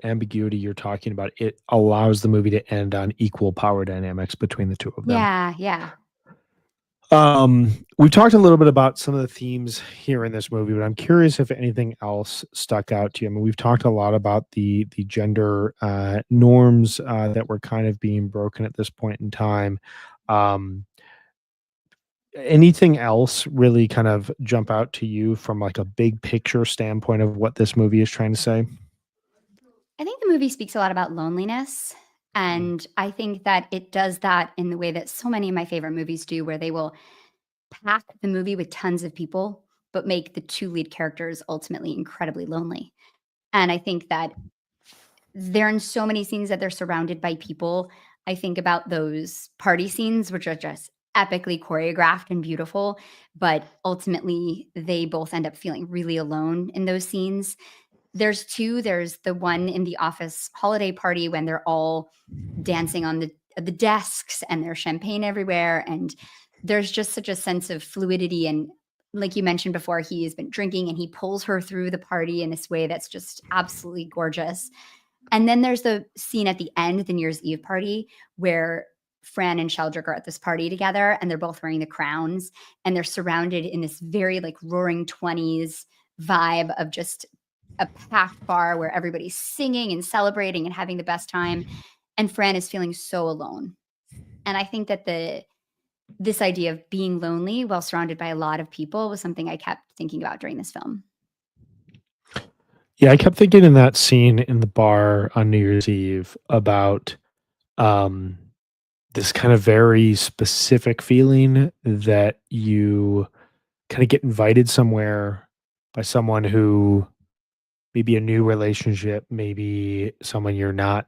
ambiguity you're talking about. It allows the movie to end on equal power dynamics between the two of them. Yeah, yeah. We've talked a little bit about some of the themes here in this movie, but I'm curious if anything else stuck out to you. I mean, we've talked a lot about the gender norms that were kind of being broken at this point in time. Um, Anything else really kind of jump out to you from like a big picture standpoint of what this movie is trying to say? I think the movie speaks a lot about loneliness. Mm. And I think that it does that in the way that so many of my favorite movies do, where they will pack the movie with tons of people, but make the two lead characters ultimately incredibly lonely. And I think that they're in so many scenes that they're surrounded by people. I think about those party scenes, which are just epically choreographed and beautiful, but ultimately they both end up feeling really alone in those scenes. There's 2, there's the one in the office holiday party when they're all dancing on the desks and there's champagne everywhere, and there's just such a sense of fluidity, and like you mentioned before, he has been drinking and he pulls her through the party in this way that's just absolutely gorgeous. And then there's the scene at the end, the New Year's Eve party, where Fran and Sheldrick are at this party together and they're both wearing the crowns and they're surrounded in this very like roaring 20s vibe of just a packed bar where everybody's singing and celebrating and having the best time. And Fran is feeling so alone. And I think that this idea of being lonely while surrounded by a lot of people was something I kept thinking about during this film. Yeah, I kept thinking in that scene in the bar on New Year's Eve about um, this kind of very specific feeling that you kind of get invited somewhere by someone who maybe a new relationship, maybe someone you're not,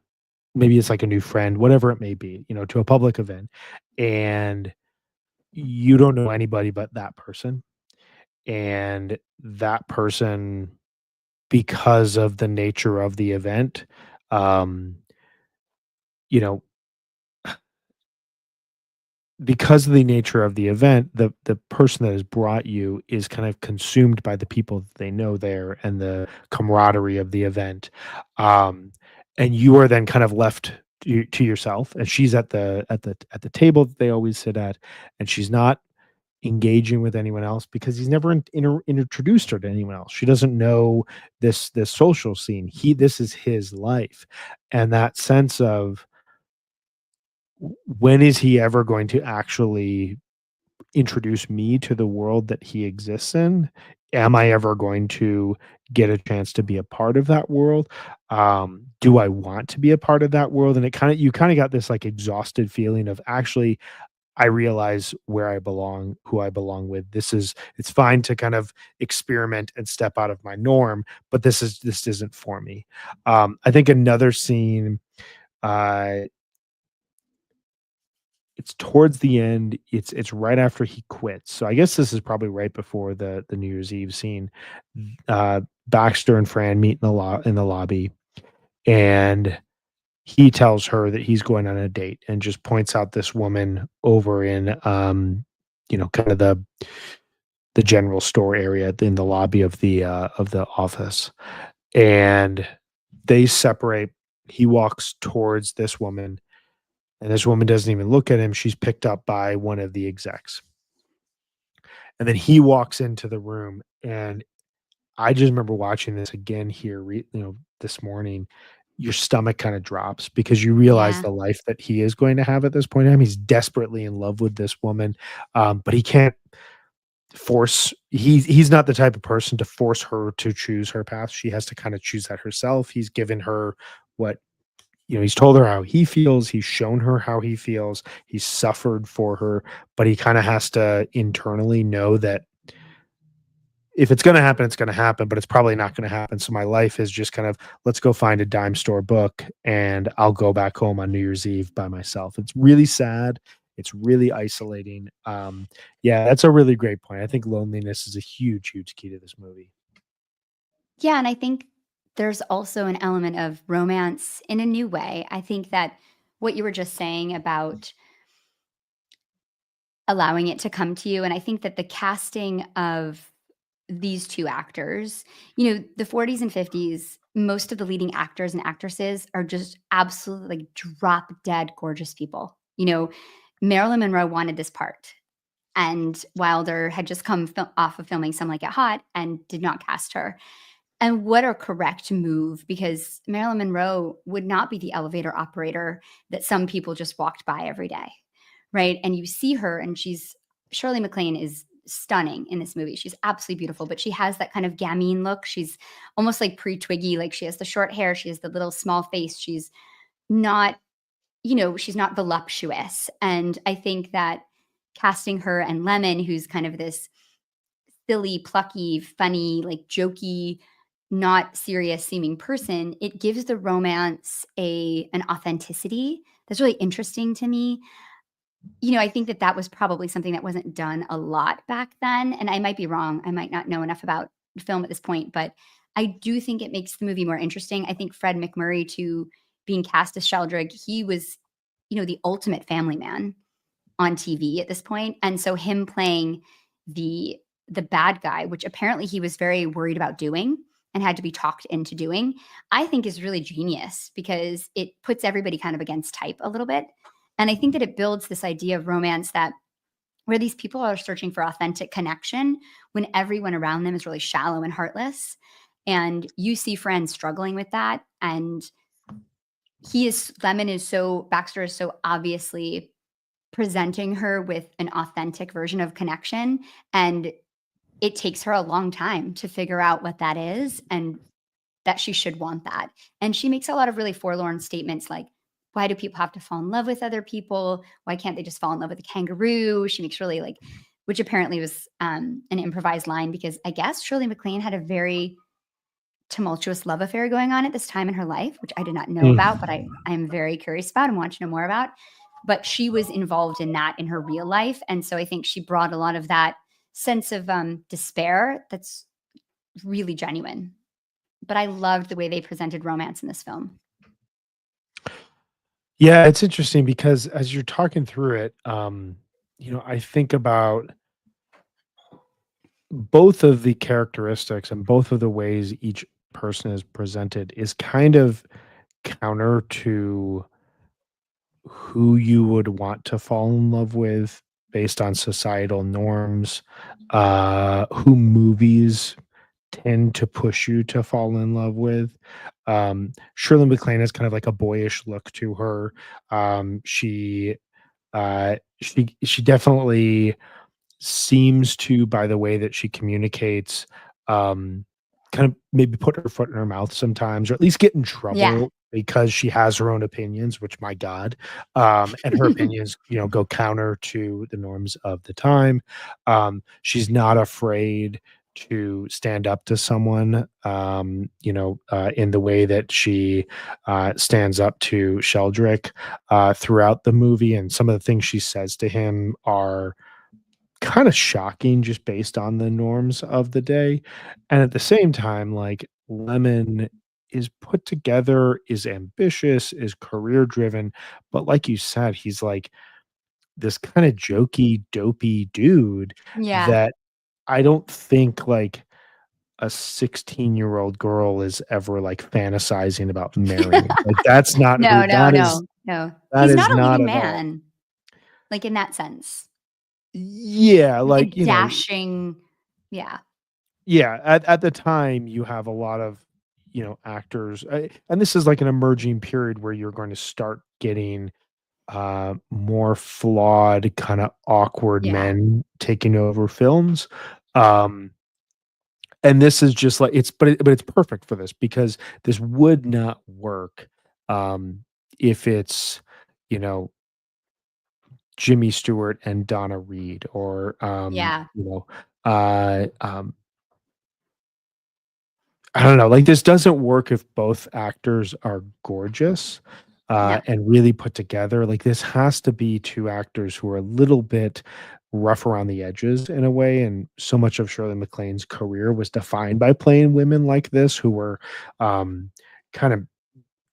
maybe it's like a new friend, whatever it may be, to a public event. And you don't know anybody but that person. And that person, because of the nature of the event, um, you know, because of the nature of the event, the person that has brought you is kind of consumed by the people that they know there and the camaraderie of the event, um, and you are then kind of left to yourself. And she's at the table that they always sit at, and she's not engaging with anyone else because he's never introduced her to anyone else. She doesn't know this social scene. This is his life, and that sense of when is he ever going to actually introduce me to the world that he exists in? Am I ever going to get a chance to be a part of that world? Do I want to be a part of that world? And you kind of got this like exhausted feeling of actually, I realize where I belong, who I belong with. It's fine to kind of experiment and step out of my norm, but this isn't for me. I think another scene, uh, it's towards the end, it's right after he quits. So I guess this is probably right before the New Year's Eve scene. Baxter and Fran meet in the lobby, and he tells her that he's going on a date and just points out this woman over in kind of the general store area in the lobby of the office. And they separate. He walks towards this woman, and this woman doesn't even look at him. She's picked up by one of the execs. And then he walks into the room, and I just remember watching this again here, this morning. Your stomach kind of drops because you realize Yeah. the life that he is going to have at this point in time. He's desperately in love with this woman, but he can't force. He's not the type of person to force her to choose her path. She has to kind of choose that herself. He's given her what he's told her how he feels. He's shown her how he feels. He's suffered for her, but he kind of has to internally know that if it's going to happen, it's going to happen, but it's probably not going to happen. So my life is just kind of, let's go find a dime store book and I'll go back home on New Year's Eve by myself. It's really sad. It's really isolating. Yeah, that's a really great point. I think loneliness is a huge, huge key to this movie. Yeah, and I think there's also an element of romance in a new way. I think that what you were just saying about allowing it to come to you, and I think that the casting of these 2 actors, the 40s and 50s, most of the leading actors and actresses are just absolutely, like, drop dead gorgeous people. Marilyn Monroe wanted this part. and Wilder had just come off of filming Some Like It Hot and did not cast her. And what a correct move, because Marilyn Monroe would not be the elevator operator that some people just walked by every day, right? And you see her, and Shirley MacLaine is stunning in this movie. She's absolutely beautiful, but she has that kind of gamine look. She's almost like pre-Twiggy. Like, she has the short hair, she has the little small face. She's not, she's not voluptuous. And I think that casting her and Lemon, who's kind of this silly, plucky, funny, like jokey, not serious seeming person, it gives the romance an authenticity that's really interesting to me. I think that that was probably something that wasn't done a lot back then, and I might be wrong. I might not know enough about film at this point, but I do think it makes the movie more interesting. I think Fred McMurray, too, being cast as Sheldrick, he was, the ultimate family man on TV at this point, and so him playing the bad guy, which apparently he was very worried about doing and had to be talked into doing, I think is really genius, because it puts everybody kind of against type a little bit. And I think that it builds this idea of romance that where these people are searching for authentic connection when everyone around them is really shallow and heartless. And you see friends struggling with that. And Baxter is so obviously presenting her with an authentic version of connection. And it takes her a long time to figure out what that is, and that she should want that. And she makes a lot of really forlorn statements like, why do people have to fall in love with other people? Why can't they just fall in love with a kangaroo? She makes really like, which apparently was an improvised line, because I guess Shirley MacLaine had a very tumultuous love affair going on at this time in her life, which I did not know about, but I'm very curious about and want to know more about. But she was involved in that in her real life. And so I think she brought a lot of that sense of despair that's really genuine. But I loved the way they presented romance in this film. Yeah, it's interesting because as you're talking through it, I think about both of the characteristics and both of the ways each person is presented is kind of counter to who you would want to fall in love with based on societal norms, who movies tend to push you to fall in love with. Shirley MacLaine has kind of like a boyish look to her. She definitely seems to, by the way that she communicates, um, kind of maybe put her foot in her mouth sometimes, or at least get in Yeah. trouble because she has her own opinions, which my God, and her opinions, go counter to the norms of the time. She's not afraid to stand up to someone, in the way that she stands up to Sheldrick throughout the movie, and some of the things she says to him are kind of shocking just based on the norms of the day. And at the same time, like, Lemon is put together, is ambitious, is career driven, but like you said, he's like this kind of jokey, dopey dude Yeah. that I don't think like a 16-year-old girl is ever like fantasizing about marrying. Like, that's not who No, no, no, no. that He's is not a not leading at all. man, like, in that sense. Yeah, Like like, a dashing, yeah, yeah, at the time, you have a lot of, actors, and this is like an emerging period where you're going to start getting, more flawed, kinda awkward yeah, men taking over films, um, and this is just like it's perfect for this because this would not work, if it's, you know, Jimmy Stewart and Donna Reed or, yeah, uh, I don't know, like, this doesn't work if both actors are gorgeous, no, and really put together. Like, this has to be 2 actors who are a little bit rough around the edges in a way, and so much of Shirley MacLaine's career was defined by playing women like this who were, kind of,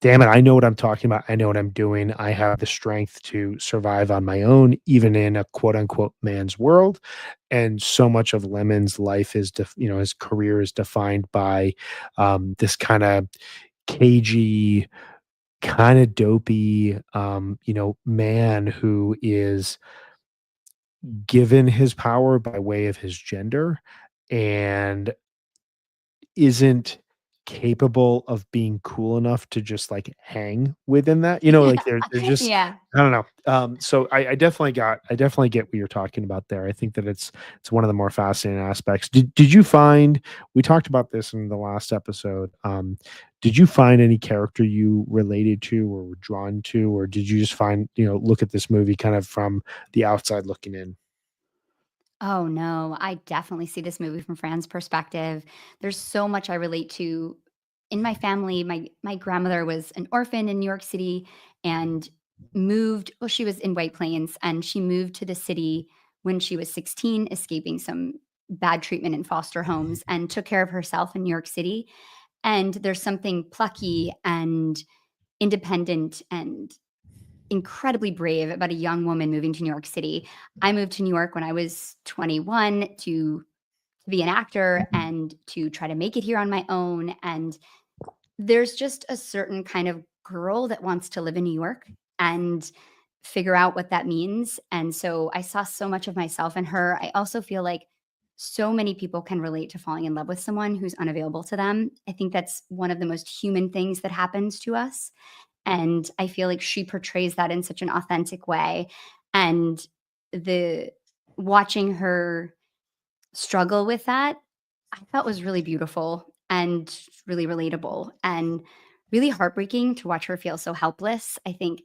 "Damn it, I know what I'm talking about, I know what I'm doing, I have the strength to survive on my own, even in a quote unquote man's world." And so much of Lemon's life is, his career is defined by this kind of cagey, kind of dopey, man who is given his power by way of his gender and isn't capable of being cool enough to just, like, hang within that, like, they're just Yeah. I don't know, so I definitely get what you're talking about there. I think that it's one of the more fascinating aspects. Did you find we talked about this in the last episode, did you find any character you related to or were drawn to, or did you just look at this movie kind of from the outside looking in? Oh, no. I definitely see this movie from Fran's perspective. There's so much I relate to. In my family, my grandmother was an orphan in New York City and moved well, she was in White Plains, and she moved to the city when she was 16, escaping some bad treatment in foster homes, and took care of herself in New York City. And there's something plucky and independent and incredibly brave about a young woman moving to New York City. I moved to New York when I was 21 to be an actor and to try to make it here on my own. And there's just a certain kind of girl that wants to live in New York and figure out what that means. And so I saw so much of myself in her. I also feel like so many people can relate to falling in love with someone who's unavailable to them. I think that's one of the most human things that happens to us. And I feel like she portrays that in such an authentic way. And the watching her struggle with that, I felt was really beautiful and really relatable and really heartbreaking to watch her feel so helpless. I think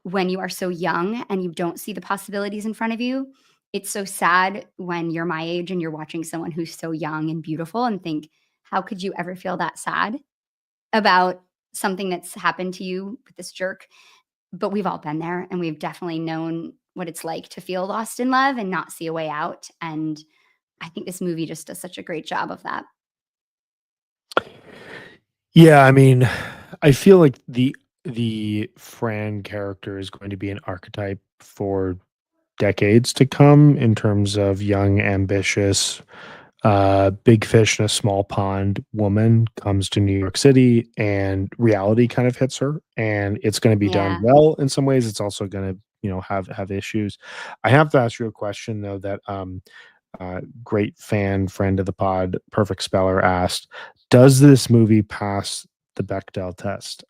when you are so young and you don't see the possibilities in front of you, it's so sad when you're my age and you're watching someone who's so young and beautiful and think, how could you ever feel that sad about something that's happened to you with this jerk? But we've all been there, and we've definitely known what it's like to feel lost in love and not see a way out, and I think this movie just does such a great job of that. Yeah, I mean, I feel like the Fran character is going to be an archetype for decades to come in terms of young, ambitious, big fish in a small pond woman comes to New York City and reality kind of hits her, and it's going to be done Yeah. well in some ways. It's also going to, have issues. I have to ask you a question though that great friend of the pod, Perfect Speller asked, "Does this movie pass the Bechdel test?"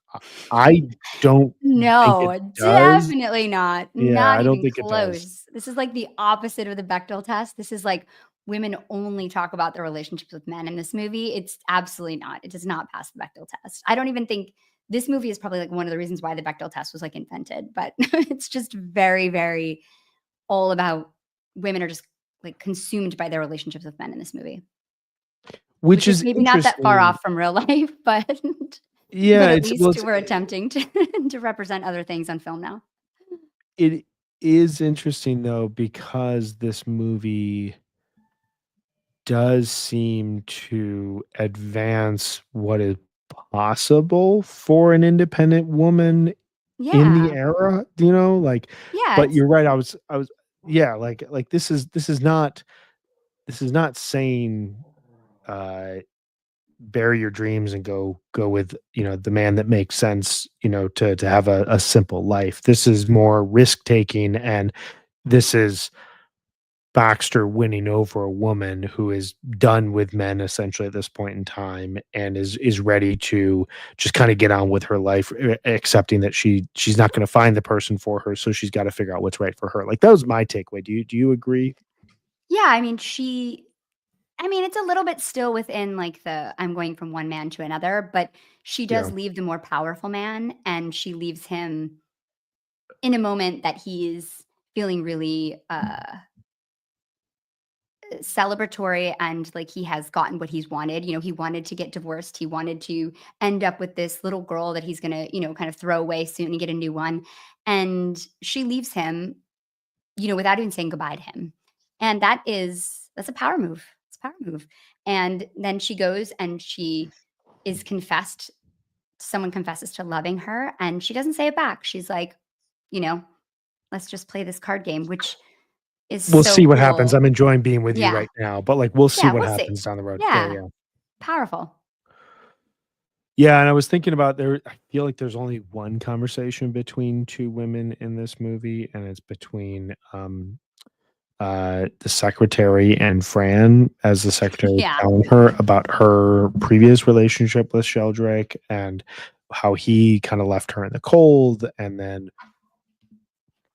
I don't think it No, does. definitely not. Yeah, Not I don't even think it does. close. This is like the opposite of the Bechdel test. This is like women only talk about their relationships with men in this movie. It's absolutely not. It does not pass the Bechdel test. I don't even think this movie is probably like one of the reasons why the Bechdel test was like invented, but it's just very, very all about women are just like consumed by their relationships with men in this movie, Which which is is maybe not that far interesting. off from real life, but Yeah, at it's well, least we're attempting to to represent other things on film now. it is interesting though because this movie does seem to advance what is possible for an independent woman in the Yeah. era, like, Yeah, but it's you're right, I was yeah, like this is not saying, uh, bury your dreams and go with, the man that makes sense, to have a simple life. This is more risk taking, and this is Baxter winning over a woman who is done with men essentially at this point in time and is ready to just kind of get on with her life, accepting that she's not going to find the person for her, so she's got to figure out what's right for her. Like that was my takeaway. Do you agree? yeah, I mean, it's a little bit still within, like, the I'm going from one man to another, but she Yeah. does leave the more powerful man, and she leaves him in a moment that he's feeling really, celebratory and like he has gotten what he's wanted. You know, he wanted to get divorced. He wanted to end up with this little girl that he's going to, kind of throw away soon and get a new one. And she leaves him, without even saying goodbye to him. And that's a power move. It's a power move. And then she goes and she is confessed someone confesses to loving her and she doesn't say it back. She's like, you know, let's just play this card game, which is We'll so see what happens. cool. I'm enjoying being with you Yeah. right now, but like we'll see Yeah, what we'll see. happens down the road. Yeah, Yeah. yeah. Powerful. Yeah, and I was thinking about I feel like there's only one conversation between two women in this movie, and it's between the secretary and Fran as the secretary was Yeah, telling her about her previous relationship with Sheldrake and how he kind of left her in the cold, and then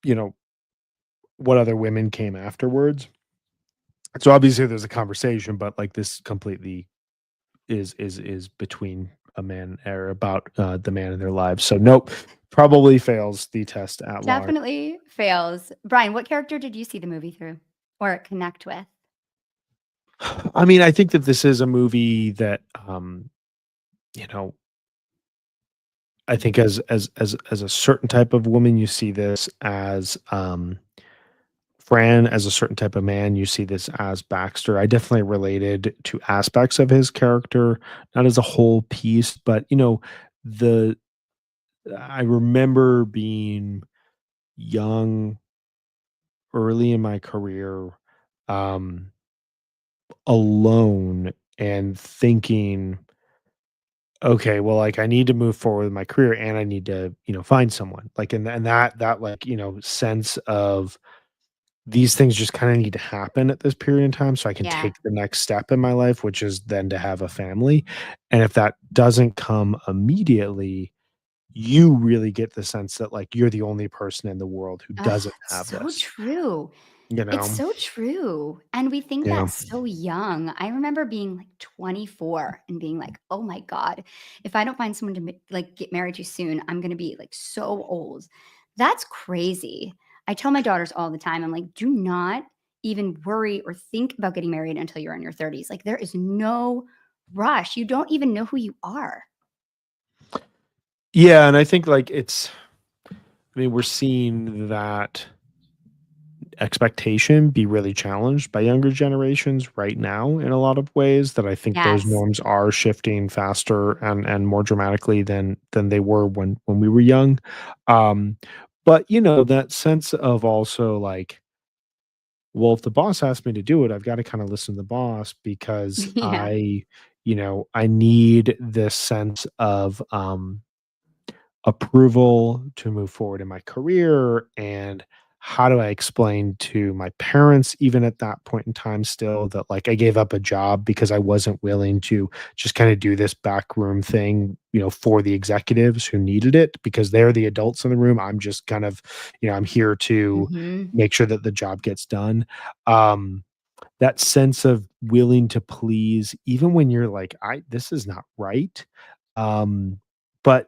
you know what other women came afterwards. So obviously there's a conversation, but like this completely is between a man or about the man in their lives. So nope, probably fails the test at large. definitely fails. Brian, what character did you see the movie through or connect with? I mean, I think that this is a movie that you know, I think as a certain type of woman, you see this as Fran, as a certain type of man, you see this as Baxter. I definitely related to aspects of his character, not as a whole piece, but the I remember being young, early in my career, um, alone and thinking, okay, well, like I need to move forward with my career and I need to, find someone. Like and that like, sense of these things just kind of need to happen at this period in time so I can Yeah. take the next step in my life, which is then to have a family. And if that doesn't come immediately, you really get the sense that like you're the only person in the world who Ugh, doesn't have so this, true. you It's know? so true, and we think Yeah. that's so young. I remember being, like, 24 and being like, "Oh my god, if I don't find someone to get married to soon, I'm gonna be, like, so old." That's crazy. I tell my daughters all the time, I'm like, "Do not even worry or think about getting married until you're in your 30s. Like, there is no rush. You don't even know who you are." Yeah, and I think like I mean, we're seeing that expectation be really challenged by younger generations right now in a lot of ways that I think those Yes. norms are shifting faster and more dramatically than they were when we were young. Um, but that sense of also like, well, if the boss asked me to do it, I've got to kind of listen to the boss because Yeah. I need this sense of approval to move forward in my career, and how do I explain to my parents even at that point in time still that like I gave up a job because I wasn't willing to just kind of do this backroom thing, for the executives who needed it because they're the adults in the room. I'm just kind of, I'm here to Mhm. make sure that the job gets done. Um that sense of willing to please even when you're like, I this is not right. But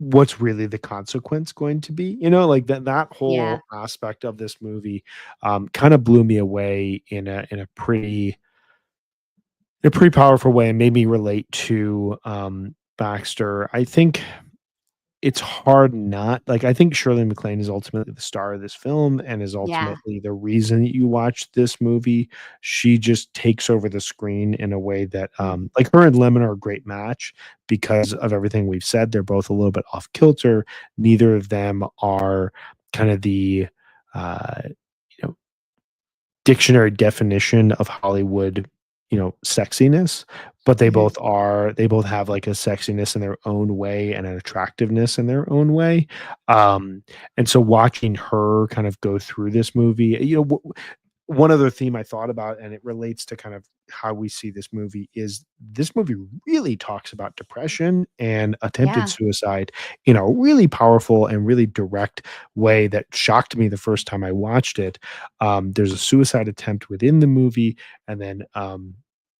what's really the consequence going to be? Like that Yeah. whole aspect of this movie, kind of blew me away in a pretty powerful way and made me relate to, Baxter. I think it's hard not like, I think Shirley MacLaine is ultimately the star of this film and is Yeah. ultimately the reason that you watch this movie. She just takes over the screen in a way that, Mm. like, her and Lemon are a great match because of everything we've said. They're both a little bit off kilter. Neither of them are kind of the, uh, you know, dictionary definition of Hollywood, sexiness, but Mhm. they both have like a sexiness in their own way and an attractiveness in their own way. Um, and so watching her kind of go through this movie, one other theme I thought about, and it relates to kind of how we see this movie, is this movie really talks about depression and attempted Yeah. suicide in a really powerful and really direct way that shocked me the first time I watched it. There's a suicide attempt within the movie, and then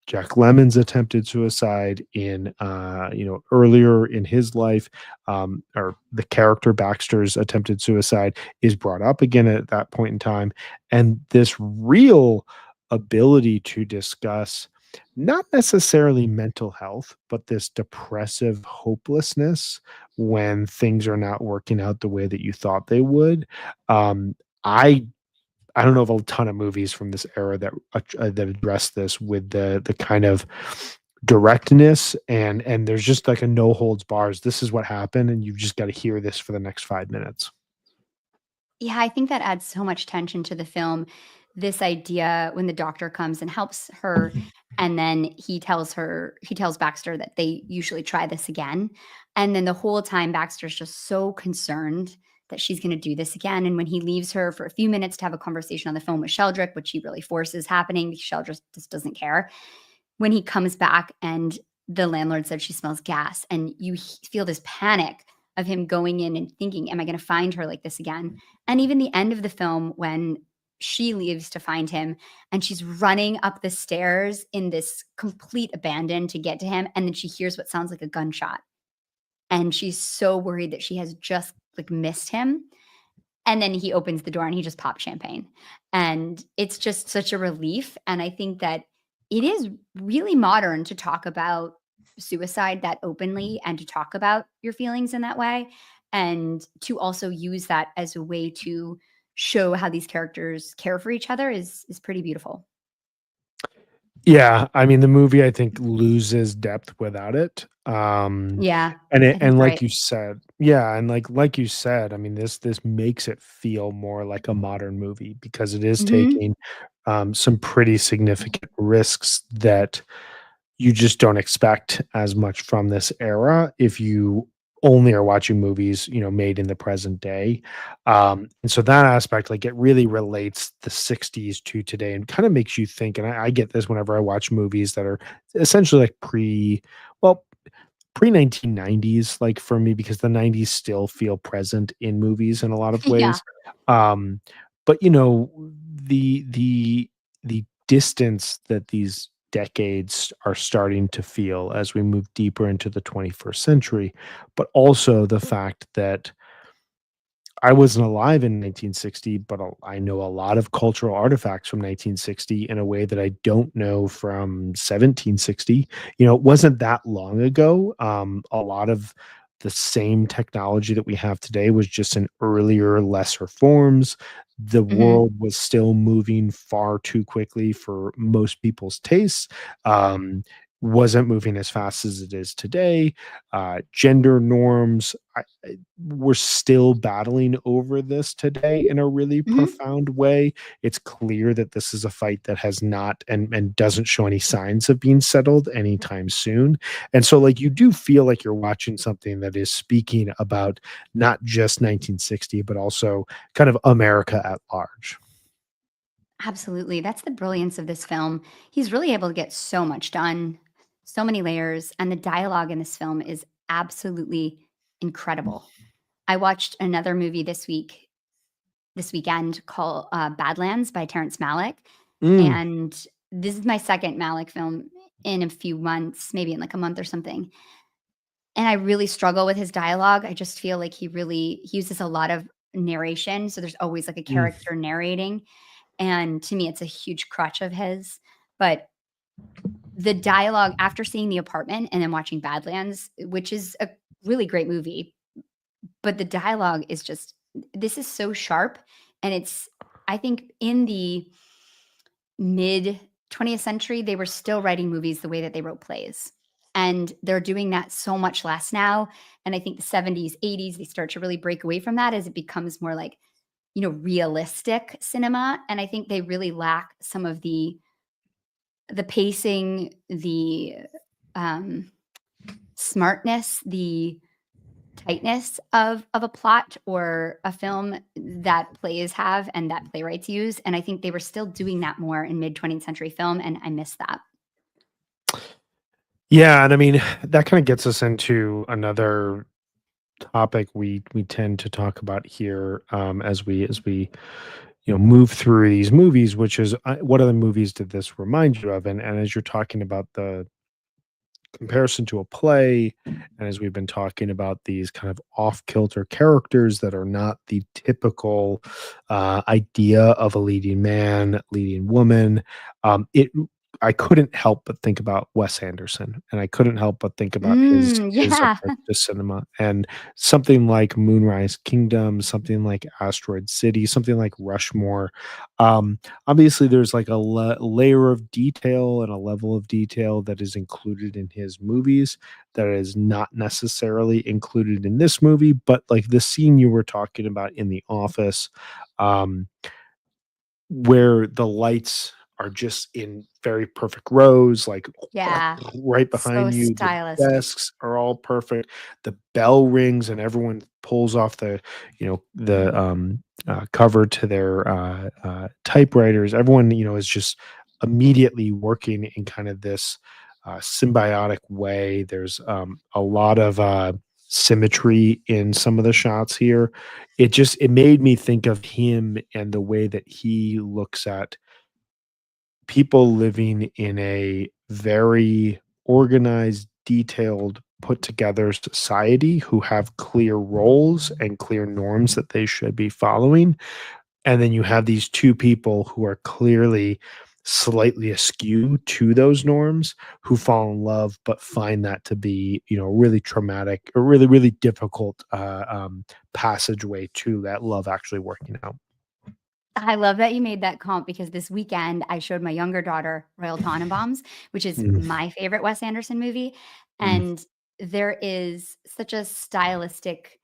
Jack Lemon's attempted suicide in earlier in his life, or the character Baxter's attempted suicide is brought up again at that point in time, and this real ability to discuss not necessarily mental health, but this depressive hopelessness when things are not working out the way that you thought they would. Um, I I don't know of a ton of movies from this era that address this with the kind of directness, and there's just like a no holds bars. This is what happened, and you've just got to hear this for the next 5 minutes. Yeah, I think that adds so much tension to the film. This idea when the doctor comes and helps her, and then he tells Baxter that they usually try this again. And then the whole time, Baxter's just so concerned that she's going to do this again. And when he leaves her for a few minutes to have a conversation on the phone with Sheldrick, which he really forces happening because Sheldrick just doesn't care, when he comes back and the landlord said she smells gas, and you feel this panic of him going in and thinking, am I going to find her like this again? And even the end of the film, when she leaves to find him and she's running up the stairs in this complete abandon to get to him, and then she hears what sounds like a gunshot, and she's so worried that she has just like missed him, and then he opens the door and he just pops champagne. And it's just such a relief. And I think that it is really modern to talk about suicide that openly and to talk about your feelings in that way. And to also use that as a way to show how these characters care for each other is pretty beautiful. Yeah, I mean, the movie, I think, loses depth without it. Yeah, I think And you're like right. you said, yeah, and like you said, I mean, this makes it feel more like a modern movie because it is Hmm. taking, some pretty significant risks that you just don't expect as much from this era if you only are watching movies, made in the present day. And so that aspect, like, it really relates the 60s to today and kind of makes you think. And I get this whenever I watch movies that are essentially like well, pre-1990s, like, for me, because the 90s still feel present in movies in a lot of Yeah. ways. Um, but, the distance that these decades are starting to feel as we move deeper into the 21st century, but also the fact that I wasn't alive in 1960, but I know a lot of cultural artifacts from 1960 in a way that I don't know from 1760. It wasn't that long ago. A lot of the same technology that we have today was just in earlier, lesser forms. The Hmm. world was still moving far too quickly for most people's tastes. Wasn't moving as fast as it is today. Gender norms, we're still battling over this today in a really Hmm. profound way. It's clear that this is a fight that has not and doesn't show any signs of being settled anytime soon. And so, like, you do feel like you're watching something that is speaking about not just 1960, but also kind of America at large. Absolutely. That's the brilliance of this film. He's really able to get so much done, so many layers, and the dialogue in this film is absolutely incredible. I watched another movie this weekend called Badlands by Terrence Malick. Mm, And this is my second Malick film in a few months, maybe in like a month or something. And I really struggle with his dialogue. I just feel like he uses a lot of narration. So there's always like a mm. character narrating. And to me, it's a huge crutch of his. But the dialogue after seeing The Apartment and then watching Badlands, which is a really great movie, but the dialogue is just this is so sharp, and it's I think in the mid 20th century, they were still writing movies the way that they wrote plays. And they're doing that so much less now. And I think the 70s, 80s, they start to really break away from that as it becomes more like, realistic cinema. And I think they really lack some of the pacing, the um, smartness, the tightness of a plot or a film that plays have and that playwrights use. And I think they were still doing that more in mid 20th century film. And I miss that. Yeah, and I mean, that kinda gets us into another topic we tend to talk about here, as we move through these movies, which is, what other movies did this remind you of? And as you're talking about the comparison to a play, and as we've been talking about these kind of off-kilter characters that are not the typical, idea of a leading man, leading woman, it I couldn't help but think about Wes Anderson, and I couldn't help but think about his Yeah. approach to cinema, and something like Moonrise Kingdom, something like Asteroid City, something like Rushmore. Obviously, there's like a layer of detail and a level of detail that is included in his movies that is not necessarily included in this movie. But like the scene you were talking about in The Office, um, where the lights are just in very perfect rows, like Yeah. right So behind you. The stylistic. desks are all perfect. The bell rings and everyone pulls off the cover to their typewriters. Everyone, is just immediately working in kind of this symbiotic way. There's a lot of symmetry in some of the shots here. It made me think of him and the way that he looks at people living in a very organized, detailed, put together society who have clear roles and clear norms that they should be following. And then you have these two people who are clearly slightly askew to those norms, who fall in love but find that to be, really traumatic or really, really difficult passageway to that love actually working out. I love that you made that comp because this weekend I showed my younger daughter Royal Tenenbaums, which is Mm, my favorite Wes Anderson movie, mm, and there is such a stylistic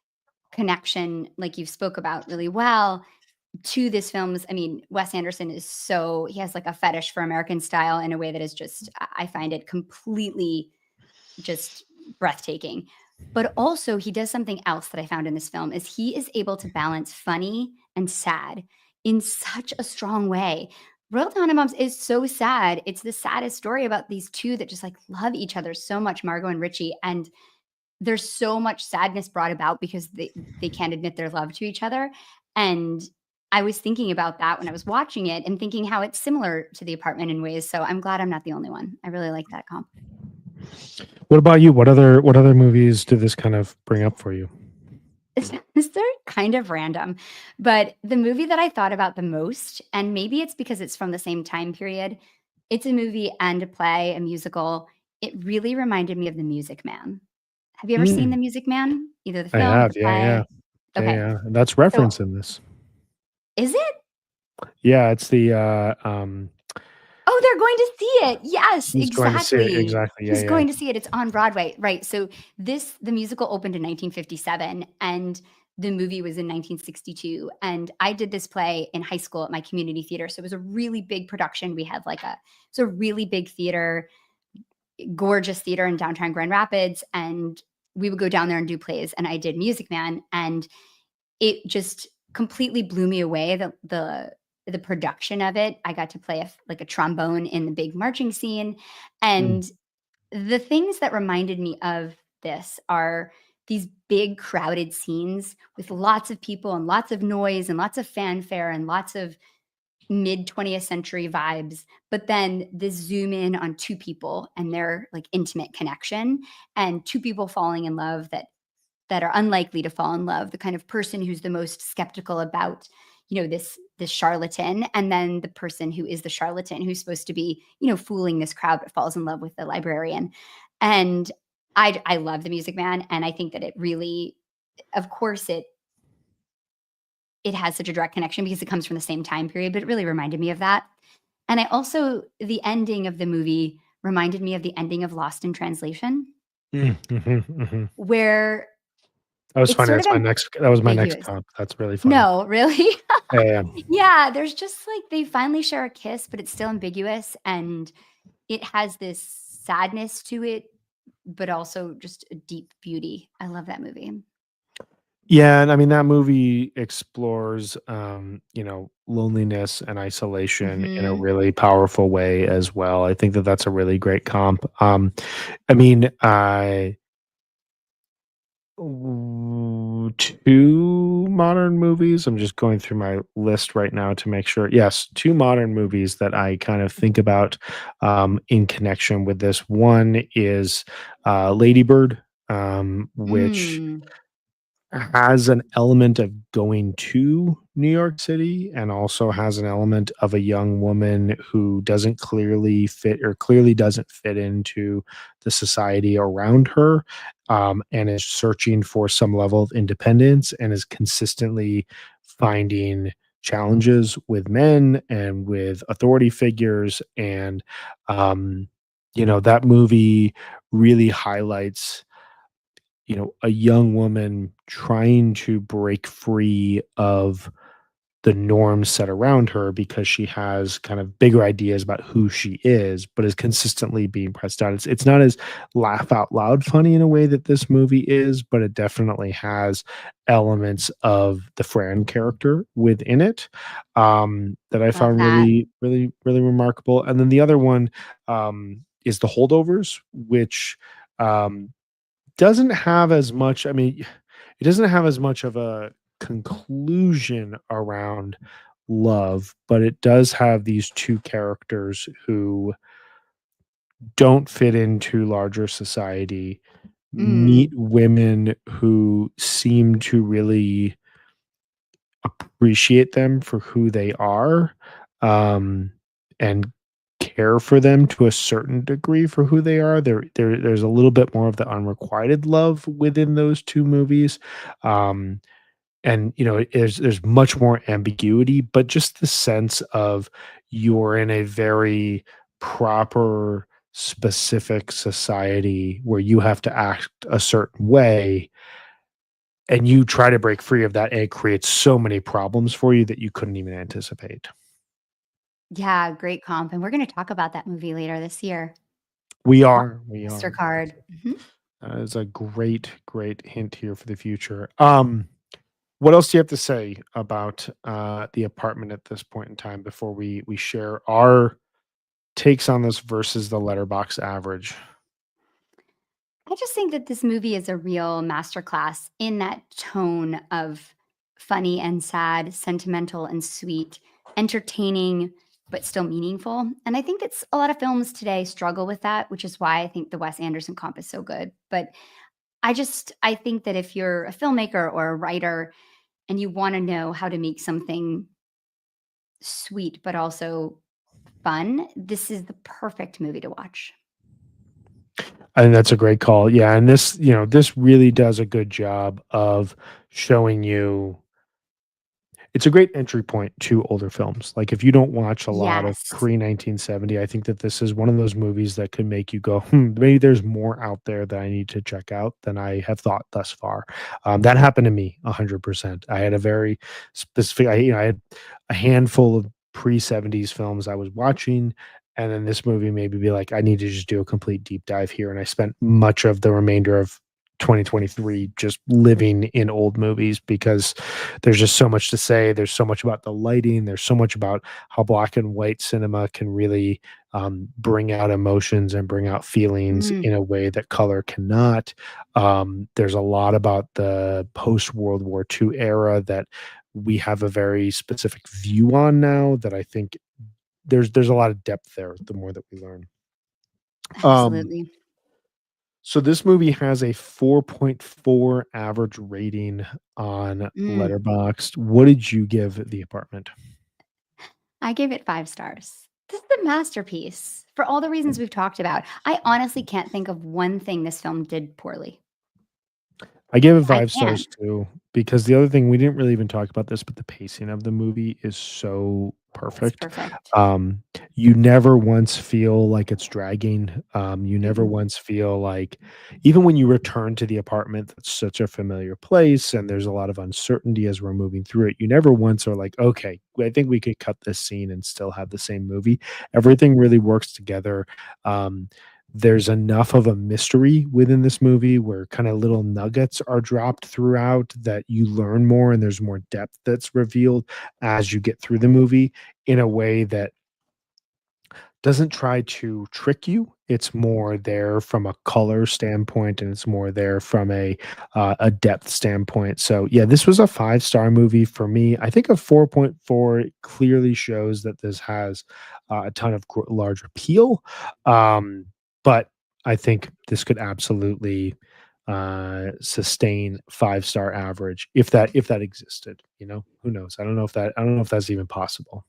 connection, like you spoke about really well, to this film's. I mean, Wes Anderson is so he has, like, a fetish for American style in a way that is just I find it completely just breathtaking. But also he does something else that I found in this film is he is able to balance funny and sad in such a strong way. Royal Tenenbaums is so sad. It's the saddest story about these two that just like love each other so much, Margot and Richie. And there's so much sadness brought about because they can't admit their love to each other. And I was thinking about that when I was watching it and thinking how it's similar to The Apartment in ways. So I'm glad I'm not the only one. I really like that comp. What about you? What other movies did this kind of bring up for you? They're kind of random, but the movie that I thought about the most, and maybe it's because it's from the same time period, it's a movie and a play, a musical. It really reminded me of The Music Man. Have you ever seen Mm, The Music Man? Either the I film or have, the yeah, yeah. play? Yeah, Okay. yeah, that's So reference in this. is it? Yeah, it's the, Oh, they're going to see it. Yes, he's going to see it, exactly. exactly, yeah, He's yeah. going to see it. It's on Broadway. Right. So the musical opened in 1957 and the movie was in 1962. And I did this play in high school at my community theater. So it was a really big production. We had it's a really big theater, gorgeous theater in downtown Grand Rapids. And we would go down there and do plays. And I did Music Man. And it just completely blew me away, the production of it. I got to play a trombone in the big marching scene, Mm, and the things that reminded me of this are these big crowded scenes with lots of people and lots of noise and lots of fanfare and lots of mid 20th century vibes, but then this zoom in on two people and their, like, intimate connection and two people falling in love that are unlikely to fall in love, the kind of person who's the most skeptical about, this charlatan, and then the person who is the charlatan who's supposed to be, fooling this crowd but falls in love with the librarian. And I love The Music Man, and I think that it really, of course, it has such a direct connection because it comes from the same time period, but it really reminded me of that. And I also the ending of the movie reminded me of the ending of Lost in Translation, mhm, mhm. where That was it's funny, sort of that was my next ambiguous. comp, that's really funny. No, really? Yeah, yeah. Yeah, there's just like they finally share a kiss, but it's still ambiguous and it has this sadness to it, but also just a deep beauty. I love that movie. Yeah, and I mean, that movie explores, loneliness and isolation in a Mhm. really powerful way as well. I think that that's a really great comp. I mean, two modern movies. I'm just going through my list right now to make sure. Yes, two modern movies that I kind of think about in connection with this. One is Lady Bird, which Mm. has an element of going to New York City and also has an element of a young woman who doesn't clearly fit or clearly doesn't fit into the society around her, and is searching for some level of independence and is consistently finding challenges with men and with authority figures. And, that movie really highlights a young woman trying to break free of the norms set around her because she has kind of bigger ideas about who she is, but is consistently being pressed down. It's not as laugh out loud funny in a way that this movie is, but it definitely has elements of the Fran character within it, that I Love found that. really, really, really remarkable. And then the other one, is The Holdovers, which, um, doesn't have as much. I mean, it doesn't have as much of a conclusion around love, but it does have these 2 characters who don't fit into larger society, meet Mm, women who seem to really appreciate them for who they are, um, and care for them to a certain degree for who they are. There's a little bit more of the unrequited love within those 2 movies, um, and, there's much more ambiguity, but just the sense of you're in a very proper, specific society where you have to act a certain way, and you try to break free of that, and it creates so many problems for you that you couldn't even anticipate. yeah, great comp, and we're gonna talk about that movie later this year. We are. Mastercard. Mhm. That is a great, great hint here for the future. What else do you have to say about, The Apartment at this point in time before we share our takes on this versus the letterbox average? I just think that this movie is a real masterclass in that tone of funny and sad, sentimental and sweet, entertaining but still meaningful. And I think that's a lot of films today struggle with that, which is why I think the Wes Anderson comp is so good. But I think that if you're a filmmaker or a writer and you want to know how to make something sweet but also fun, this is the perfect movie to watch. I think that's a great call. Yeah, and this really does a good job of showing you. It's a great entry point to older films. Like, if you don't watch a lot of Yes. pre-1970, I think that this is one of those movies that could make you go, maybe there's more out there that I need to check out than I have thought thus far." That happened to me 100%. I had a very specific, I had a handful of pre-70s films I was watching, and then this movie made me be like, I need to just do a complete deep dive here. And I spent much of the remainder of 2023 just living in old movies because there's just so much to say. There's so much about the lighting. There's so much about how black and white cinema can really, bring out emotions and bring out feelings Mm, in a way that color cannot. There's a lot about the post World War II era that we have a very specific view on now that I think there's a lot of depth there the more that we learn. Um, absolutely. so this movie has a 4.4 average rating on Mm. Letterboxd. What did you give The Apartment? I gave it 5 stars. This is a masterpiece for all the reasons we've talked about. I honestly can't think of one thing this film did poorly. I gave it I 5 can't. stars too, because the other thing we didn't really even talk about this, but the pacing of the movie is so It's perfect. perfect. Um, you never once feel like it's dragging. You never Mm-mm. once feel like, even when you return to the apartment, that's such a familiar place and there's a lot of uncertainty as we're moving through it. You never once are like, okay, I think we could cut this scene and still have the same movie. Everything really works together. Um, there's enough of a mystery within this movie where kind of little nuggets are dropped throughout that you learn more and there's more depth that's revealed as you get through the movie in a way that doesn't try to trick you. It's more there from a color standpoint, and it's more there from a depth standpoint. So yeah, this was a 5-star movie for me. I think a 4.4 clearly shows that this has a ton of large appeal. But I think this could absolutely sustain 5-star average if that existed. Who knows? I don't know if that's even possible.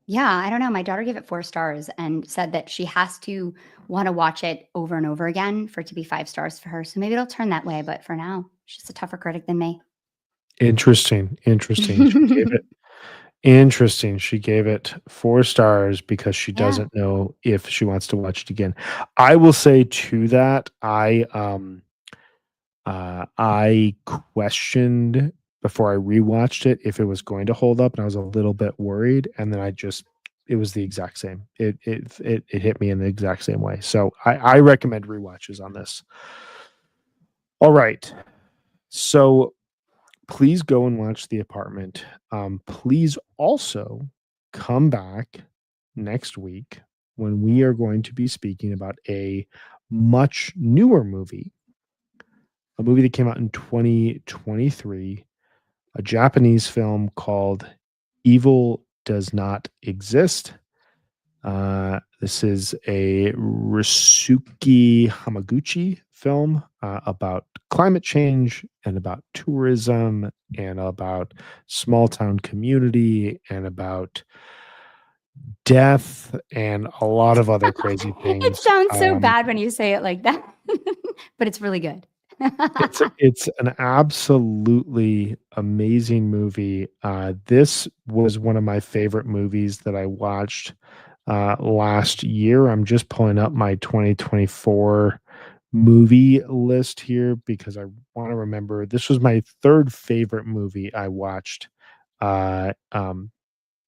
Yeah, I don't know. My daughter gave it 4 stars and said that she has to wanna watch it over and over again for it to be 5 stars for her. So maybe it'll turn that way, but for now, she's a tougher critic than me. Interesting, interesting. She gave it 4 stars because she Yeah. doesn't know if she wants to watch it again. I will say to that, I questioned before I rewatched it if it was going to hold up, and I was a little bit worried, and then it was the exact same. It hit me in the exact same way. So I recommend rewatches on this. All right. So please go and watch The Apartment. Please also come back next week when we are going to be speaking about a much newer movie, a movie that came out in 2023, a Japanese film called Evil Does Not Exist. This is a Ryusuke Hamaguchi film about climate change and about tourism and about small town community and about death and a lot of other crazy It things. sounds so bad when you say it like that, but it's really good. It's an absolutely amazing movie. This was one of my favorite movies that I watched last year. I'm just pulling up my 2024 movie list here because I want to remember this was my third favorite movie I watched. Uh, um,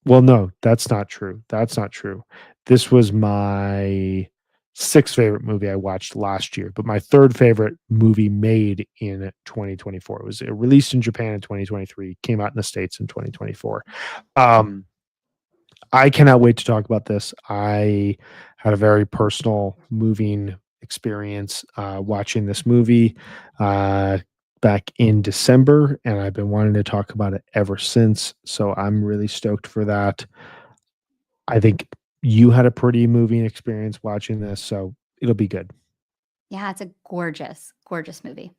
well, no, that's not true. That's not true. This was my sixth favorite movie I watched last year, but my third favorite movie made in 2024. It was released in Japan in 2023, came out in the States in 2024. Um, I cannot wait to talk about this. I had a very personal, moving experience watching this movie back in December, and I've been wanting to talk about it ever since. So I'm really stoked for that. I think you had a pretty moving experience watching this, so it'll be good. Yeah, it's a gorgeous, gorgeous movie.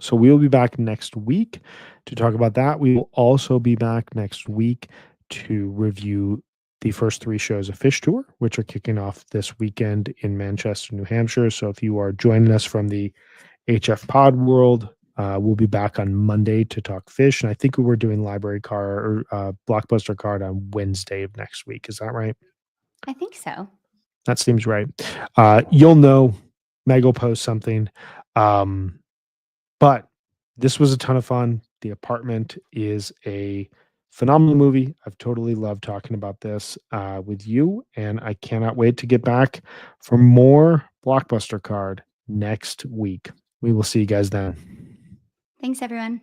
So we will be back next week to talk about that. We will also be back next week to review the first three shows of Fish Tour, which are kicking off this weekend in Manchester, New Hampshire. So if you are joining us from the HF Pod world, we'll be back on Monday to talk fish. And I think we were doing library card or Blockbuster card on Wednesday of next week. Is that right? I think so. That seems right. You'll know. Meg will post something. Um, but this was a ton of fun. The Apartment is a phenomenal movie. I've totally loved talking about this with you, and I cannot wait to get back for more Blockbuster Card next week. We will see you guys then. Thanks, everyone.